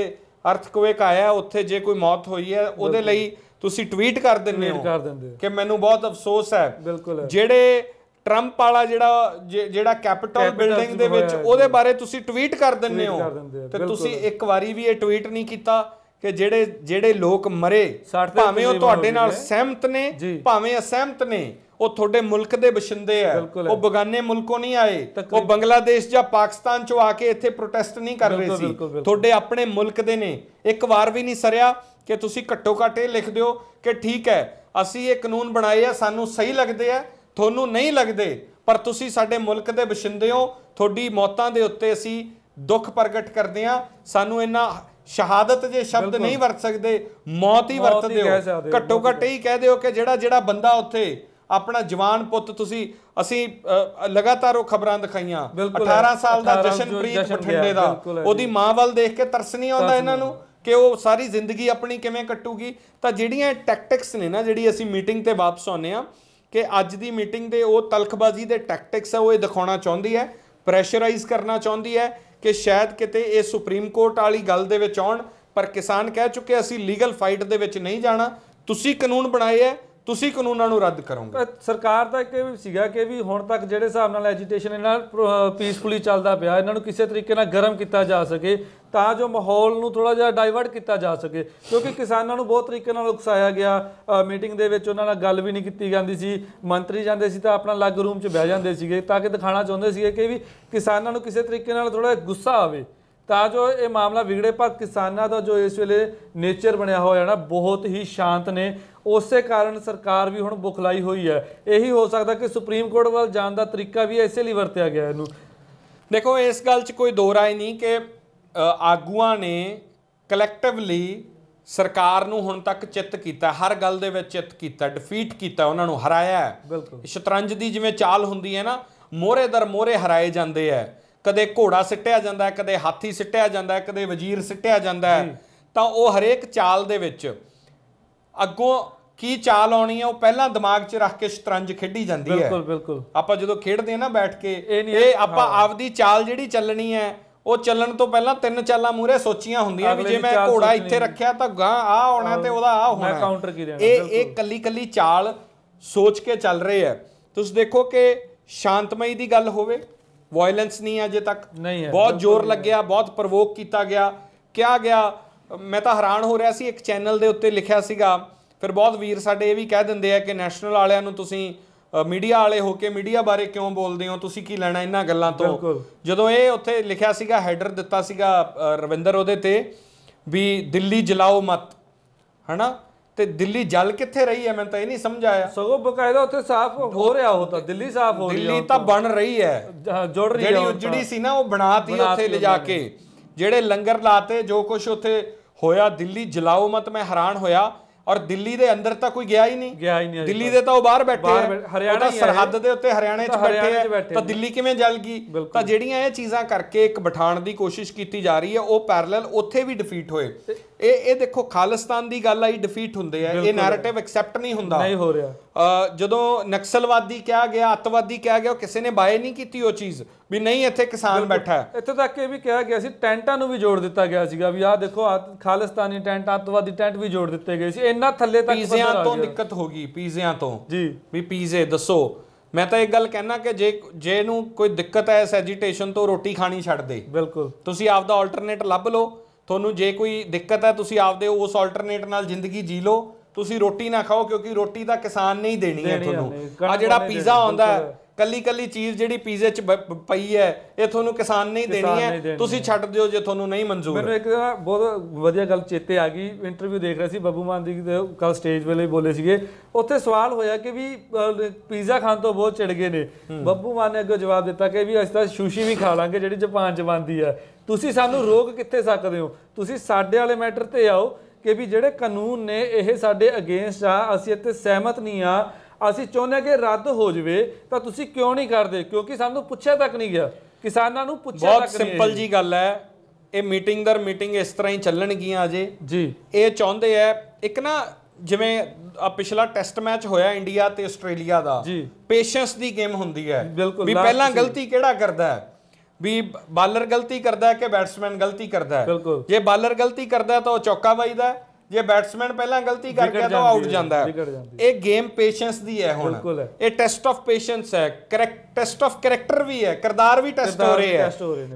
ਅਰਥਕੁਏਕ ਆਇਆ, ਉੱਥੇ ਜੇ ਕੋਈ ਮੌਤ ਹੋਈ ਹੈ, ਉਹਦੇ ਲਈ ਤੁਸੀਂ ਟਵੀਟ ਕਰ ਦਿੰਦੇ ਹੋ ਕਿ ਮੈਨੂੰ ਬਹੁਤ ਅਫਸੋਸ ਹੈ। ਜਿਹੜੇ ਟਰੰਪ ਵਾਲਾ ਜਿਹੜਾ ਕੈਪੀਟਲ ਬਿਲਡਿੰਗ ਦੇ ਵਿੱਚ, ਉਹਦੇ ਬਾਰੇ ਤੁਸੀਂ ਟਵੀਟ ਕਰ ਦਿੰਦੇ ਹੋ, ਤੇ ਤੁਸੀਂ ਇੱਕ ਵਾਰੀ ਵੀ ਇਹ ਟਵੀਟ ਨਹੀਂ ਕੀਤਾ ਕਿ ਜਿਹੜੇ ਲੋਕ ਮਰੇ, ਭਾਵੇਂ ਉਹ ਤੁਹਾਡੇ ਨਾਲ ਸਹਿਮਤ ਨੇ ਭਾਵੇਂ ਅਸਹਿਮਤ ਨੇ, ਉਹ ਤੁਹਾਡੇ ਮੁਲਕ ਦੇ ਬਸ਼ਿੰਦੇ ਆ, ਉਹ ਬਗਾਨੇ ਮੁਲਕੋਂ ਨਹੀਂ ਆਏ, ਉਹ ਬੰਗਲਾਦੇਸ਼ ਜਾਂ ਪਾਕਿਸਤਾਨ ਚੋਂ ਆ ਕੇ ਇੱਥੇ ਪ੍ਰੋਟੈਸਟ ਨਹੀਂ ਕਰ ਰਹੇ ਸੀ, ਤੁਹਾਡੇ ਆਪਣੇ ਮੁਲਕ ਦੇ ਨੇ। ਇੱਕ ਵਾਰ ਵੀ ਨਹੀਂ ਸਰਿਆ ਕਿ ਤੁਸੀਂ ਘੱਟੋ ਘੱਟ ਇਹ ਲਿਖ ਦਿਓ ਕਿ ਠੀਕ ਹੈ ਅਸੀਂ ਇਹ ਕਾਨੂੰਨ ਬਣਾਏ ਆ, ਸਾਨੂੰ ਸਹੀ ਲੱਗਦੇ ਆ, ਤੁਹਾਨੂੰ ਨਹੀਂ ਲੱਗਦੇ, ਪਰ ਤੁਸੀਂ ਸਾਡੇ ਮੁਲਕ ਦੇ ਬਸ਼ਿੰਦੇ ਹੋ, ਤੁਹਾਡੀ ਮੌਤਾਂ ਦੇ ਉੱਤੇ ਅਸੀਂ ਦੁੱਖ ਪ੍ਰਗਟ ਕਰਦੇ ਆ, ਸਾਨੂੰ ਇਹਨਾਂ ਸ਼ਹਾਦਤ ਜੇ ਸ਼ਬਦ ਨਹੀਂ ਵਰਤ ਸਕਦੇ, ਮੌਤ ਹੀ ਵਰਤ ਦਿਓ। ਘੱਟੋ ਘੱਟ ਇਹੀ ਕਹਿ ਦਿਓ ਕਿ ਜਿਹੜਾ ਬੰਦਾ ਉੱਥੇ ਆਪਣਾ ਜਵਾਨ ਪੁੱਤ, ਅਸੀਂ ਲਗਾਤਾਰ ਉਹ ਖਬਰਾਂ ਦਿਖਾਈਆਂ, 18 ਸਾਲ ਦਾ ਜਸ਼ਨਪ੍ਰੀਤ ਬਠਿੰਡੇ ਦਾ, ਉਹਦੀ ਮਾਂ ਵੱਲ ਦੇਖ ਕੇ ਤਰਸ ਨਹੀਂ ਆਉਂਦਾ ਇਹਨਾਂ ਨੂੰ ਕਿ ਉਹ ਸਾਰੀ ਜ਼ਿੰਦਗੀ ਆਪਣੀ ਕਿਵੇਂ ਕੱਟੂਗੀ। ਤਾਂ ਜਿਹੜੀਆਂ ਟੈਕਟਿਕਸ ਨੇ ਨਾ, ਜਿਹੜੀ ਅਸੀਂ ਮੀਟਿੰਗ ਤੇ ਵਾਪਸ ਆਉਂਦੇ ਆ ਕਿ ਅੱਜ ਦੀ ਮੀਟਿੰਗ ਦੇ ਉਹ ਤਲਖਬਾਜ਼ੀ ਦੇ ਟੈਕਟਿਕਸ ਆ, ਉਹ ਇਹ ਦਿਖਾਉਣਾ ਚਾਹੁੰਦੀ ਹੈ, ਪ੍ਰੈਸ਼ਰਾਈਜ਼ ਕਰਨਾ ਚਾਹੁੰਦੀ ਹੈ ਕਿ ਸ਼ਾਇਦ ਕਿਤੇ ਇਹ ਸੁਪਰੀਮ ਕੋਰਟ ਵਾਲੀ ਗੱਲ ਦੇ ਵਿੱਚ ਆਉਣ, ਪਰ ਕਿਸਾਨ ਕਹਿ ਚੁੱਕੇ ਅਸੀਂ ਲੀਗਲ ਫਾਈਟ ਦੇ ਵਿੱਚ ਨਹੀਂ ਜਾਣਾ, ਤੁਸੀਂ ਕਾਨੂੰਨ ਬਣਾਏ ਹੈ, ਤੁਸੀਂ ਕਾਨੂੰਨਾਂ ਨੂੰ ਰੱਦ ਕਰੋਗੇ। ਸਰਕਾਰ ਦਾ ਇੱਕ ਇਹ ਵੀ ਸੀਗਾ ਕਿ ਵੀ ਹੁਣ ਤੱਕ ਜਿਹੜੇ ਹਿਸਾਬ ਨਾਲ ਐਜੀਟੇਸ਼ਨ ਇਹਨਾਂ ਪੀਸਫੁਲੀ ਚੱਲਦਾ ਪਿਆ, ਇਹਨਾਂ ਨੂੰ ਕਿਸੇ ਤਰੀਕੇ ਨਾਲ ਗਰਮ ਕੀਤਾ ਜਾ ਸਕੇ ਤਾਂ ਜੋ ਮਾਹੌਲ ਨੂੰ ਥੋੜਾ ਜਿਹਾ ਡਾਈਵਰਟ ਕੀਤਾ ਜਾ ਸਕੇ, ਕਿਉਂਕਿ ਕਿਸਾਨਾਂ ਨੂੰ ਬਹੁਤ ਤਰੀਕੇ ਨਾਲ ਉਕਸਾਇਆ ਗਿਆ। ਮੀਟਿੰਗ ਦੇ ਵਿੱਚ ਉਹਨਾਂ ਨਾਲ ਗੱਲ ਵੀ ਨਹੀਂ ਕੀਤੀ ਜਾਂਦੀ ਸੀ, ਮੰਤਰੀ ਜਾਂਦੇ ਸੀ ਤਾਂ ਆਪਣਾ ਅਲੱਗ ਰੂਮ 'ਚ ਬਹਿ ਜਾਂਦੇ ਸੀਗੇ ਤਾਂ ਕਿ ਦਿਖਾਉਣਾ ਚਾਹੁੰਦੇ ਸੀਗੇ ਕਿ ਵੀ ਕਿਸਾਨਾਂ ਨੂੰ ਕਿਸੇ ਤਰੀਕੇ ਨਾਲ ਥੋੜਾ ਗੁੱਸਾ ਆਵੇ ਤਾਂ ਜੋ ਇਹ ਮਾਮਲਾ ਵਿਗੜੇ। ਪਰ ਕਿਸਾਨਾਂ ਦਾ ਜੋ ਇਸ ਵੇਲੇ ਨੇਚਰ ਬਣਿਆ ਹੋਇਆ ਨਾ ਬਹੁਤ ਹੀ ਸ਼ਾਂਤ ਨੇ, ਉਸੇ ਕਾਰਨ ਸਰਕਾਰ ਵੀ ਹੁਣ ਬੁਖਲਾਈ ਹੋਈ ਹੈ। ਇਹੀ ਹੋ ਸਕਦਾ ਕਿ ਸੁਪਰੀਮ ਕੋਰਟ ਵੱਲ ਜਾਣ ਦਾ ਤਰੀਕਾ ਵੀ ਇਸੇ ਲਈ ਵਰਤਿਆ ਗਿਆ ਇਹਨੂੰ। ਦੇਖੋ ਇਸ ਗੱਲ 'ਚ ਕੋਈ ਦੋ ਰਾਏ ਨਹੀਂ ਕਿ ਆਗੂਆਂ ਨੇ ਕਲੈਕਟਿਵਲੀ ਸਰਕਾਰ ਨੂੰ ਹੁਣ ਤੱਕ ਚਿੱਤ ਕੀਤਾ, ਹਰ ਗੱਲ ਦੇ ਵਿੱਚ ਚਿੱਤ ਕੀਤਾ, ਡਿਫੀਟ ਕੀਤਾ, ਉਹਨਾਂ ਨੂੰ ਹਰਾਇਆ। ਬਿਲਕੁਲ ਸ਼ਤਰੰਜ ਦੀ ਜਿਵੇਂ ਚਾਲ ਹੁੰਦੀ ਹੈ ਨਾ, ਮੋਹਰੇ ਦਰ ਮੋਹਰੇ ਹਰਾਏ ਜਾਂਦੇ ਹੈ, ਕਦੇ ਘੋੜਾ ਸਿੱਟਿਆ ਜਾਂਦਾ ਹੈ, ਕਦੇ ਹਾਥੀ ਸਿੱਟਿਆ ਜਾਂਦਾ ਹੈ, ਕਦੇ ਵਜ਼ੀਰ ਸਿੱਟਿਆ ਜਾਂਦਾ ਹੈ, ਤਾਂ ਉਹ ਹਰੇਕ ਚਾਲ ਦੇ ਵਿੱਚ ਅੱਗੋਂ ਕੀ ਚਾਲ ਆਉਣੀ ਹੈ ਉਹ ਪਹਿਲਾਂ ਦਿਮਾਗ 'ਚ ਰੱਖ ਕੇ ਸ਼ਤਰੰਜ ਖੇਡੀ ਜਾਂਦੀ ਹੈ। ਬਿਲਕੁਲ ਬਿਲਕੁਲ ਆਪਾਂ ਜਦੋਂ ਖੇਡਦੇ ਹਾਂ ਨਾ ਬੈਠ ਕੇ, ਇਹ ਆਪਾਂ ਆਪਦੀ ਚਾਲ ਜਿਹੜੀ ਚੱਲਣੀ ਹੈ ਉਹ ਚੱਲਣ ਤੋਂ ਪਹਿਲਾਂ 3 ਚਾਲਾਂ ਮੂਹਰੇ ਸੋਚੀਆਂ ਹੁੰਦੀਆਂ ਵੀ ਜੇ ਮੈਂ ਘੋੜਾ ਇੱਥੇ ਰੱਖਿਆ ਤਾਂ ਗਾਂ ਆ ਹੋਣਾ ਤੇ ਉਹਦਾ ਆ ਹੋਣਾ, ਮੈਂ ਕਾਊਂਟਰ ਕੀ ਦੇਣਾ। ਇਹ ਕੱਲੀ ਕੱਲੀ ਚਾਲ ਸੋਚ ਕੇ ਚੱਲ ਰਹੇ ਹੈ। ਤੁਸੀਂ ਦੇਖੋ ਕਿ ਸ਼ਾਂਤਮਈ ਦੀ ਗੱਲ ਹੋਵੇ, ਵਾਇਲੈਂਸ ਨਹੀਂ ਅਜੇ ਤੱਕ, ਬਹੁਤ ਜ਼ੋਰ ਲੱਗਿਆ, ਬਹੁਤ ਪ੍ਰਵੋਕ ਕੀਤਾ ਗਿਆ, ਕਿਹਾ ਗਿਆ। ਮੈਂ ਤਾਂ ਹੈਰਾਨ ਹੋ ਰਿਹਾ ਸੀ, ਇੱਕ ਚੈਨਲ ਦੇ ਉੱਤੇ ਲਿਖਿਆ ਸੀਗਾ, ਫਿਰ ਬਹੁਤ ਵੀਰ ਸਾਡੇ ਇਹ ਵੀ ਕਹਿ ਦਿੰਦੇ ਆ ਕਿ ਨੈਸ਼ਨਲ ਵਾਲਿਆਂ ਨੂੰ ਤੁਸੀਂ ਮੀਡੀਆ ਵਾਲੇ ਹੋ ਕੇ ਮੀਡੀਆ ਬਾਰੇ ਕਿਉਂ ਬੋਲਦੇ ਹੋ, ਤੁਸੀਂ ਕੀ ਲੈਣਾ ਇਹਨਾਂ ਗੱਲਾਂ ਤੋਂ। ਜਦੋਂ ਇਹ ਉੱਥੇ ਲਿਖਿਆ ਸੀਗਾ, ਹੈਡਰ ਦਿੱਤਾ ਸੀਗਾ ਰਵਿੰਦਰ ਉਹਦੇ ਤੇ ਵੀ ਦਿੱਲੀ ਜਲਾਓ ਮਤ, ਹਨਾ, ਤੇ ਦਿੱਲੀ ਜਲ ਕਿੱਥੇ ਰਹੀ ਹੈ ਮੈਨੂੰ ਤਾਂ ਇਹ ਨਹੀਂ ਸਮਝ ਆਇਆ। ਸਗੋਂ ਬਕਾਇਦਾ ਉੱਥੇ ਸਾਫ਼ ਹੋ ਰਿਹਾ, ਉਹ ਤਾਂ ਦਿੱਲੀ ਸਾਫ਼ ਹੋ ਰਹੀ ਹੈ, ਦਿੱਲੀ ਤਾਂ ਬਣ ਰਹੀ ਹੈ, ਜੁੜ ਰਹੀ ਹੈ। ਜਿਹੜੀ ਉਜੜੀ ਸੀ ਨਾ ਉਹ ਬਣਾਤੀ ਉੱਥੇ ਲਿਜਾ ਕੇ, ਜਿਹੜੇ ਲੰਗਰ ਲਾਤੇ, ਜੋ ਕੁਝ ਉੱਥੇ ਹੋਇਆ, ਦਿੱਲੀ ਜਲਾਓ ਮਤ। ਮੈਂ ਹੈਰਾਨ ਹੋਇਆ, ਔਰ ਦਿੱਲੀ ਦੇ ਅੰਦਰ ਤਾਂ ਕੋਈ ਗਿਆ ਹੀ ਨਹੀਂ, ਦਿੱਲੀ ਦੇ ਤਾਂ ਉਹ ਬਾਹਰ ਬੈਠੇ ਆ, ਹਰਿਆਣਾ ਸਰਹੱਦ ਦੇ ਉੱਤੇ ਹਰਿਆਣੇ 'ਚ ਬੈਠੇ ਆ, ਤਾਂ ਦਿੱਲੀ ਕਿਵੇਂ ਜਲ ਗਈ। ਤਾਂ ਜਿਹੜੀਆਂ ਇਹ ਚੀਜ਼ਾਂ ਕਰਕੇ ਇੱਕ ਬਿਠਾਉਣ ਦੀ ਕੋਸ਼ਿਸ਼ ਕੀਤੀ ਜਾ ਰਹੀ ਹੈ, ਉਹ ਪੈਰਲਲ ਉੱਥੇ ਵੀ ਡਿਫੀਟ ਹੋਏ। ਇਹ ਦੇਖੋ ਖਾਲਿਸਤਾਨ ਦੀ ਗੱਲ ਆਈ, ਡਿਫੀਟ ਹੁੰਦੇ ਆ, ਇਹ ਨੈਰੇਟਿਵ ਐਕਸੈਪਟ ਨਹੀਂ ਹੁੰਦਾ, ਨਹੀਂ ਹੋ ਰਿਹਾ। ਜਦੋਂ ਨਕਸਲਵਾਦੀ ਕਿਹਾ ਗਿਆ, ਅੱਤਵਾਦੀ ਕਿਹਾ ਗਿਆ, ਉਹ ਕਿਸੇ ਨੇ ਬਾਏ ਨਹੀਂ ਕੀਤੀ ਉਹ ਚੀਜ਼ ਵੀ ਨਹੀਂ ਇੱਥੇ ਕਿਸਾਨ ਬੈਠਾ ਹੈ। ਇੱਥੇ ਤੱਕ ਇਹ ਵੀ ਕਿਹਾ ਗਿਆ ਸੀ, ਟੈਂਟਾਂ ਨੂੰ ਵੀ ਜੋੜ ਦਿੱਤਾ ਗਿਆ ਸੀਗਾ ਵੀ ਆਹ ਦੇਖੋ ਖਾਲਿਸਤਾਨੀ ਟੈਂਟ, ਅੱਤਵਾਦੀ ਟੈਂਟ ਵੀ ਜੋੜ ਦਿੱਤੇ ਗਏ ਸੀ। ਇੰਨਾ ਥੱਲੇ ਤੱਕ ਪੀਜ਼ਿਆਂ ਤੋਂ ਦਿੱਕਤ ਹੋ ਗਈ, ਪੀਜ਼ਿਆਂ ਤੋਂ ਜੀ ਵੀ ਪੀਜ਼ੇ ਦੱਸੋ। ਮੈਂ ਤਾਂ ਇੱਕ ਗੱਲ ਕਹਿਣਾ ਕਿ ਜੇ ਇਹਨੂੰ ਕੋਈ ਦਿੱਕਤ ਹੈ ਇਸ ਐਜੀਟੇਸ਼ਨ ਤੋਂ, ਰੋਟੀ ਖਾਣੀ ਛੱਡ ਦੇ। ਬਿਲਕੁਲ, ਤੁਸੀਂ ਆਪਦਾ ਆਲਟਰਨੇਟ ਲੱਭ ਲਓ। ਤੁਹਾਨੂੰ ਜੇ ਕੋਈ ਦਿੱਕਤ ਹੈ ਤੁਸੀਂ ਆਪਦੇ ਉਸ ਆਲਟਰਨੇਟ ਨਾਲ ਜ਼ਿੰਦਗੀ ਜੀ ਲਓ, ਤੁਸੀਂ ਰੋਟੀ ਨਾ ਖਾਓ, ਕਿਉਂਕਿ ਰੋਟੀ ਤਾਂ ਕਿਸਾਨ ਨੇ ਹੀ ਦੇਣੀ ਹੈ ਤੁਹਾਨੂੰ। ਆ ਜਿਹੜਾ ਪੀਜ਼ਾ ਆਉਂਦਾ ਹੈ, ਕੱਲੀ ਕੱਲੀ ਚੀਜ਼ ਜਿਹੜੀ ਪੀਜ਼ੇ 'ਚ ਪਈ ਹੈ, ਇਹ ਤੁਹਾਨੂੰ ਕਿਸਾਨ ਨੇ ਹੀ ਦੇਣੀ ਹੈ, ਤੁਸੀਂ ਛੱਡ ਦਿਓ ਜੇ ਤੁਹਾਨੂੰ ਨਹੀਂ ਮਨਜ਼ੂਰ। ਮੈਨੂੰ ਇੱਕ ਬਹੁਤ ਵਧੀਆ ਗੱਲ ਚੇਤੇ ਆ ਗਈ, ਇੰਟਰਵਿਊ ਦੇਖ ਰਿਹਾ ਸੀ ਬੱਬੂ ਮਾਨ ਦੀ, ਕੱਲ ਸਟੇਜ ਵੇਲੇ ਬੋਲੇ ਸੀਗੇ, ਉੱਥੇ ਸਵਾਲ ਹੋਇਆ ਕਿ ਵੀ ਪੀਜ਼ਾ ਖਾਣ ਤੋਂ ਬਹੁਤ ਚਿੜ ਗਏ ਨੇ। ਬੱਬੂ ਮਾਨ ਨੇ ਅੱਗੇ ਜਵਾਬ ਦਿੱਤਾ ਕਿ ਵੀ ਅਸੀਂ ਤਾਂ ਸੁਸ਼ੀ ਵੀ ਖਾ ਲਾਂਗੇ ਜਿਹੜੀ ਜਾਪਾਨ 'ਚ ਬਣਦੀ ਹੈ, ਤੁਸੀਂ ਸਾਨੂੰ ਰੋਕ ਕਿੱਥੇ ਸਕਦੇ ਹੋ, ਤੁਸੀਂ ਸਾਡੇ ਵਾਲੇ ਮੈਟਰ ਤੇ ਆਓ ਕਿ ਵੀ ਜਿਹੜੇ ਕਾਨੂੰਨ ਨੇ ਇਹ ਸਾਡੇ ਅਗੇਂਸਟ ਆ, ਅਸੀਂ ਇੱਥੇ ਸਹਿਮਤ ਨਹੀਂ ਆ, ਅਸੀਂ ਚਾਹੁੰਦੇ ਕਿ ਰੱਦ ਹੋ ਜਾਵੇ, ਤਾਂ ਤੁਸੀਂ ਕਿਉਂ ਨਹੀਂ ਕਰਦੇ, ਕਿਉਂਕਿ ਸਾਨੂੰ ਪੁੱਛਿਆ ਤੱਕ ਨਹੀਂ ਗਿਆ, ਕਿਸਾਨਾਂ ਨੂੰ ਪੁੱਛਿਆ ਤੱਕ ਨਹੀਂ। ਬਹੁਤ ਸਿੰਪਲ ਜੀ ਗੱਲ ਹੈ, ਇਹ ਮੀਟਿੰਗ ਦਰ ਮੀਟਿੰਗ ਇਸ ਤਰ੍ਹਾਂ ਹੀ ਚੱਲਣਗੀਆਂ ਅਜੇ ਜੀ। ਇਹ ਚਾਹੁੰਦੇ ਆ ਇੱਕ ਨਾ, ਜਿਵੇਂ ਪਿਛਲਾ ਟੈਸਟ ਮੈਚ ਹੋਇਆ ਇੰਡੀਆ ਤੇ ਆਸਟ੍ਰੇਲੀਆ ਦਾ, ਪੇਸ਼ੈਂਸ ਦੀ ਗੇਮ ਹੁੰਦੀ ਹੈ ਵੀ ਪਹਿਲਾਂ ਗਲਤੀ ਕਿਹੜਾ ਕਰਦਾ ਹੈ, ਵੀ ਬਾਲਰ ਗਲਤੀ ਕਰਦਾ ਹੈ ਕਿ ਬੈਟਸਮੈਨ ਗਲਤੀ ਕਰਦਾ ਹੈ। ਜੇ ਬਾਲਰ ਗਲਤੀ ਕਰਦਾ ਤਾਂ ਉਹ ਚੌਕਾ ਵੱਜਦਾ, ਜੇ ਬੈਟਸਮੈਨ ਪਹਿਲਾਂ ਗਲਤੀ ਕਰ ਗਿਆ ਤਾਂ ਆਊਟ ਜਾਂਦਾ ਹੈ। ਇਹ ਗੇਮ ਪੇਸ਼ੈਂਸ ਦੀ ਹੈ ਹੁਣ, ਇਹ ਟੈਸਟ ਆਫ ਪੇਸ਼ੈਂਸ ਹੈ, ਟੈਸਟ ਆਫ ਕੈਰੈਕਟਰ ਵੀ ਹੈ, ਕਿਰਦਾਰ ਵੀ ਟੈਸਟ ਹੋ ਰਹੇ ਹੈ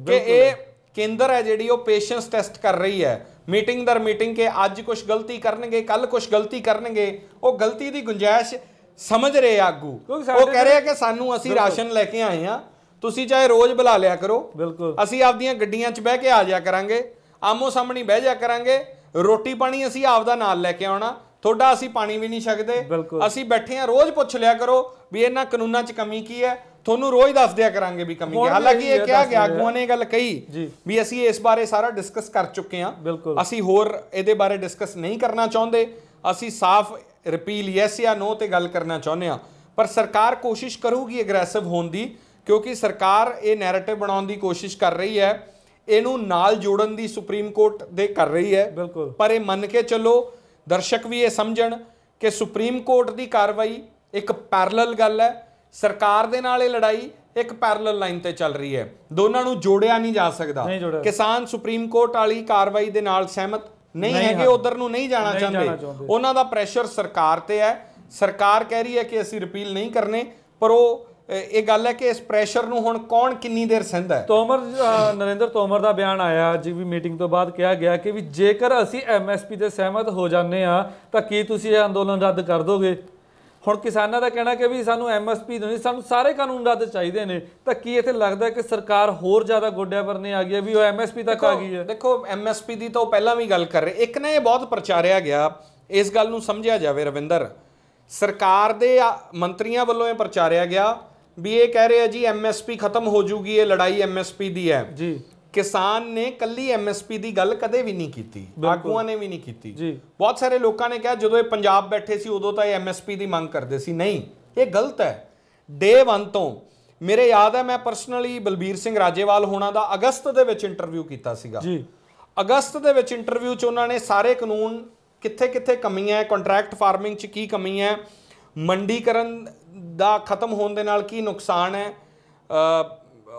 ਕਿ ਇਹ ਕੇਂਦਰ ਹੈ ਜਿਹੜੀ ਉਹ ਪੇਸ਼ੈਂਸ ਟੈਸਟ ਕਰ ਰਹੀ ਹੈ ਮੀਟਿੰਗ ਦਰ ਮੀਟਿੰਗ, ਕਿ ਅੱਜ ਕੁਝ ਗਲਤੀ ਕਰਨਗੇ, ਕੱਲ ਕੁਝ ਗਲਤੀ ਕਰਨਗੇ, ਉਹ ਗਲਤੀ ਦੀ ਗੁੰਜਾਇਸ਼ ਸਮਝ ਰਹੇ ਆਗੂ। ਉਹ ਕਹਿ ਰਹੇ ਕਿ ਸਾਨੂੰ ਅਸੀਂ ਰਾਸ਼ਨ ਲੈ ਕੇ ਆਏ ਆ, ਤੁਸੀਂ ਚਾਹੇ ਰੋਜ਼ ਬੁਲਾ ਲਿਆ ਕਰੋ, ਅਸੀਂ ਆਪਦੀਆਂ ਗੱਡੀਆਂ 'ਚ ਬਹਿ ਕੇ ਆ ਜਾਇਆ ਕਰਾਂਗੇ, ਆਮੋ ਸਾਹਮਣੇ ਬਹਿ ਜਾਇਆ ਕਰਾਂਗੇ, ਰੋਟੀ ਪਾਣੀ ਅਸੀਂ ਆਪਦਾ ਨਾਲ ਲੈ ਕੇ ਆਉਣਾ, ਤੁਹਾਡਾ ਅਸੀਂ ਪਾਣੀ ਵੀ ਨਹੀਂ ਛਕਦੇ, ਅਸੀਂ ਬੈਠੇ ਆ, ਰੋਜ਼ ਪੁੱਛ ਲਿਆ ਕਰੋ ਵੀ ਇਹਨਾਂ ਕਾਨੂੰਨਾਂ 'ਚ ਕਮੀ ਕੀ ਹੈ, ਤੁਹਾਨੂੰ ਰੋਜ਼ ਦੱਸ ਦਿਆ ਕਰਾਂਗੇ ਵੀ ਕਮੀ ਕੀ। ਹਾਲਾਂਕਿ ਇਹ ਕਿਹਾ ਗਿਆ, ਆਗੂਆਂ ਨੇ ਗੱਲ ਕਹੀ ਵੀ ਅਸੀਂ ਇਸ ਬਾਰੇ ਸਾਰਾ ਡਿਸਕਸ ਕਰ ਚੁੱਕੇ ਹਾਂ, ਅਸੀਂ ਹੋਰ ਇਹਦੇ ਬਾਰੇ ਡਿਸਕਸ ਨਹੀਂ ਕਰਨਾ ਚਾਹੁੰਦੇ, ਅਸੀਂ ਸਾਫ਼ ਰਿਪੀਲ ਯੈਸ ਜਾਂ ਨੋ ਤੇ ਗੱਲ ਕਰਨਾ ਚਾਹੁੰਦੇ ਹਾਂ। ਪਰ ਸਰਕਾਰ ਕੋਸ਼ਿਸ਼ ਕਰੂਗੀ ਐਗਰੈਸਿਵ ਹੋਣ ਦੀ, ਕਿਉਂਕਿ ਸਰਕਾਰ ਇਹ ਨੈਰੇਟਿਵ ਬਣਾਉਣ ਦੀ ਕੋਸ਼ਿਸ਼ ਕਰ ਰਹੀ ਹੈ, ਇਹਨੂੰ ਨਾਲ ਜੋੜਨ ਦੀ ਸੁਪਰੀਮ ਕੋਰਟ ਦੇ ਕਰ ਰਹੀ ਹੈ। ਪਰ ਇਹ ਮੰਨ ਕੇ ਚੱਲੋ, ਦਰਸ਼ਕ ਵੀ ਇਹ ਸਮਝਣ ਕਿ ਸੁਪਰੀਮ ਕੋਰਟ ਦੀ ਕਾਰਵਾਈ ਇੱਕ ਪੈਰਲਲ ਗੱਲ ਹੈ, ਸਰਕਾਰ ਦੇ ਨਾਲ ਇਹ ਲੜਾਈ ਇੱਕ ਪੈਰਲਲ ਲਾਈਨ ਤੇ ਚੱਲ ਰਹੀ ਹੈ, ਦੋਨਾਂ ਨੂੰ ਜੋੜਿਆ ਨਹੀਂ ਜਾ ਸਕਦਾ। ਕਿਸਾਨ ਸੁਪਰੀਮ ਕੋਰਟ ਵਾਲੀ ਕਾਰਵਾਈ ਦੇ ਨਾਲ ਸਹਿਮਤ ਨਹੀਂ ਹੈਗੇ, ਉਧਰ ਨੂੰ ਨਹੀਂ ਜਾਣਾ ਚਾਹੁੰਦੇ। ਉਹਨਾਂ ਦਾ ਪ੍ਰੈਸ਼ਰ ਸਰਕਾਰ ਤੇ ਹੈ। ਸਰਕਾਰ ਕਹਿ ਰਹੀ ਹੈ ਕਿ ਅਸੀਂ ਰਿਪੀਲ ਨਹੀਂ ਕਰਨੇ, ਪਰ ਉਹ ਇਹ ਗੱਲ ਹੈ ਕਿ ਇਸ ਪ੍ਰੈਸ਼ਰ ਨੂੰ ਹੁਣ ਕੌਣ ਕਿੰਨੀ ਦੇਰ ਸਹਿੰਦਾ ਹੈ। ਨਰਿੰਦਰ ਤੋਮਰ ਦਾ ਬਿਆਨ ਆਇਆ ਜੀ ਵੀ ਮੀਟਿੰਗ ਤੋਂ ਬਾਅਦ ਕਿਹਾ ਗਿਆ ਕਿ ਵੀ ਜੇਕਰ ਅਸੀਂ MSP ਤੇ ਸਹਿਮਤ ਹੋ ਜਾਂਦੇ ਆ ਤਾਂ ਕੀ ਤੁਸੀਂ ਇਹ ਅੰਦੋਲਨ ਰੱਦ ਕਰ ਦੋਗੇ। ਹੁਣ ਕਿਸਾਨਾਂ ਦਾ ਕਹਿਣਾ ਕਿ ਵੀ ਸਾਨੂੰ MSP ਨਹੀਂ, ਸਾਨੂੰ ਸਾਰੇ ਕਾਨੂੰਨ ਰੱਦ ਚਾਹੀਦੇ ਨੇ। ਤਾਂ ਕੀ ਇੱਥੇ ਲੱਗਦਾ ਕਿ ਸਰਕਾਰ ਹੋਰ ਜ਼ਿਆਦਾ ਗੋਡਿਆਂ ਭਰਨੇ ਆ ਗਈ ਹੈ ਵੀ ਉਹ MSP ਤੱਕ ਆ ਗਈ ਹੈ? ਦੇਖੋ MSP ਦੀ ਤਾਂ ਉਹ ਪਹਿਲਾਂ ਵੀ ਗੱਲ ਕਰ ਰਹੇ। ਇੱਕ ਨਾ ਇਹ ਬਹੁਤ ਪ੍ਰਚਾਰਿਆ ਗਿਆ, ਇਸ ਗੱਲ ਨੂੰ ਸਮਝਿਆ ਜਾਵੇ ਰਵਿੰਦਰ, ਸਰਕਾਰ ਦੇ ਮੰਤਰੀਆਂ ਵੱਲੋਂ ਇਹ ਪ੍ਰਚਾਰਿਆ ਗਿਆ ਵੀ ਇਹ ਕਹਿ ਰਹੇ ਆ ਜੀ MSP ਖਤਮ ਹੋ ਜੂਗੀ, ਇਹ ਲੜਾਈ MSP ਦੀ ਹੈ ਜੀ। ਕਿਸਾਨ ਨੇ ਕੱਲੀ MSP ਦੀ ਗੱਲ ਕਦੇ ਵੀ ਨਹੀਂ ਕੀਤੀ, ਆਗੂਆਂ ਨੇ ਵੀ ਨਹੀਂ ਕੀਤੀ ਜੀ। ਬਹੁਤ ਸਾਰੇ ਲੋਕਾਂ ਨੇ ਕਿਹਾ ਜਦੋਂ ਇਹ ਪੰਜਾਬ ਬੈਠੇ ਸੀ ਉਦੋਂ ਤਾਂ ਇਹ MSP ਦੀ ਮੰਗ ਕਰਦੇ ਸੀ। ਨਹੀਂ, ਇਹ ਗਲਤ ਹੈ। ਡੇ 1 ਤੋਂ ਮੇਰੇ ਯਾਦ ਹੈ, ਮੈਂ ਪਰਸਨਲੀ ਬਲਬੀਰ ਸਿੰਘ ਰਾਜੇਵਾਲ ਹੋਣਾ ਦਾ ਅਗਸਤ ਦੇ ਵਿੱਚ ਇੰਟਰਵਿਊ ਕੀਤਾ ਸੀਗਾ ਜੀ। ਅਗਸਤ ਦੇ ਵਿੱਚ ਇੰਟਰਵਿਊ 'ਚ ਉਹਨਾਂ ਨੇ ਸਾਰੇ ਕਾਨੂੰਨ ਕਿੱਥੇ ਕਿੱਥੇ ਕਮੀਆਂ ਹੈ, ਕੰਟਰੈਕਟ ਫਾਰਮਿੰਗ 'ਚ ਕੀ ਕਮੀ ਹੈ, ਮੰਡੀਕਰਨ ਦਾ ਖਤਮ ਹੋਣ ਦੇ ਨਾਲ ਕੀ ਨੁਕਸਾਨ ਹੈ,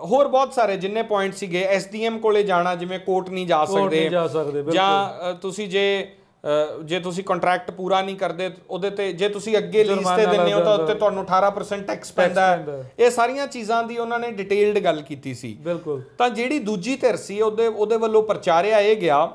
ਹੋਰ ਬਹੁਤ ਸਾਰੇ ਜਿੰਨੇ ਪੁਆਇੰਟ ਸੀਗੇ। SDM ਕੋਲੇ ਜਾਣਾ, ਜਿਵੇਂ ਕੋਰਟ ਨਹੀਂ ਜਾ ਸਕਦੇ, ਜਾਂ ਤੁਸੀਂ ਜੇ ਤੁਸੀਂ ਕੰਟਰੈਕਟ ਪੂਰਾ ਨਹੀਂ ਕਰਦੇ ਉਹਦੇ ਤੇ, ਜੇ ਤੁਸੀਂ ਅੱਗੇ ਲੀਜ਼ ਤੇ ਦਿੰਦੇ ਹੋ ਤਾਂ ਉੱਤੇ ਤੁਹਾਨੂੰ 18% ਟੈਕਸ ਪੈਂਦਾ ਹੈ। ਇਹ ਸਾਰੀਆਂ ਚੀਜ਼ਾਂ ਦੀ ਉਹਨਾਂ ਨੇ ਡਿਟੇਲਡ ਗੱਲ ਕੀਤੀ ਸੀ। ਬਿਲਕੁਲ। ਤਾਂ ਜਿਹੜੀ ਦੂਜੀ ਧਿਰ ਸੀ ਉਹਦੇ ਵੱਲੋਂ ਪ੍ਰਚਾਰਿਆ ਇਹ ਗਿਆ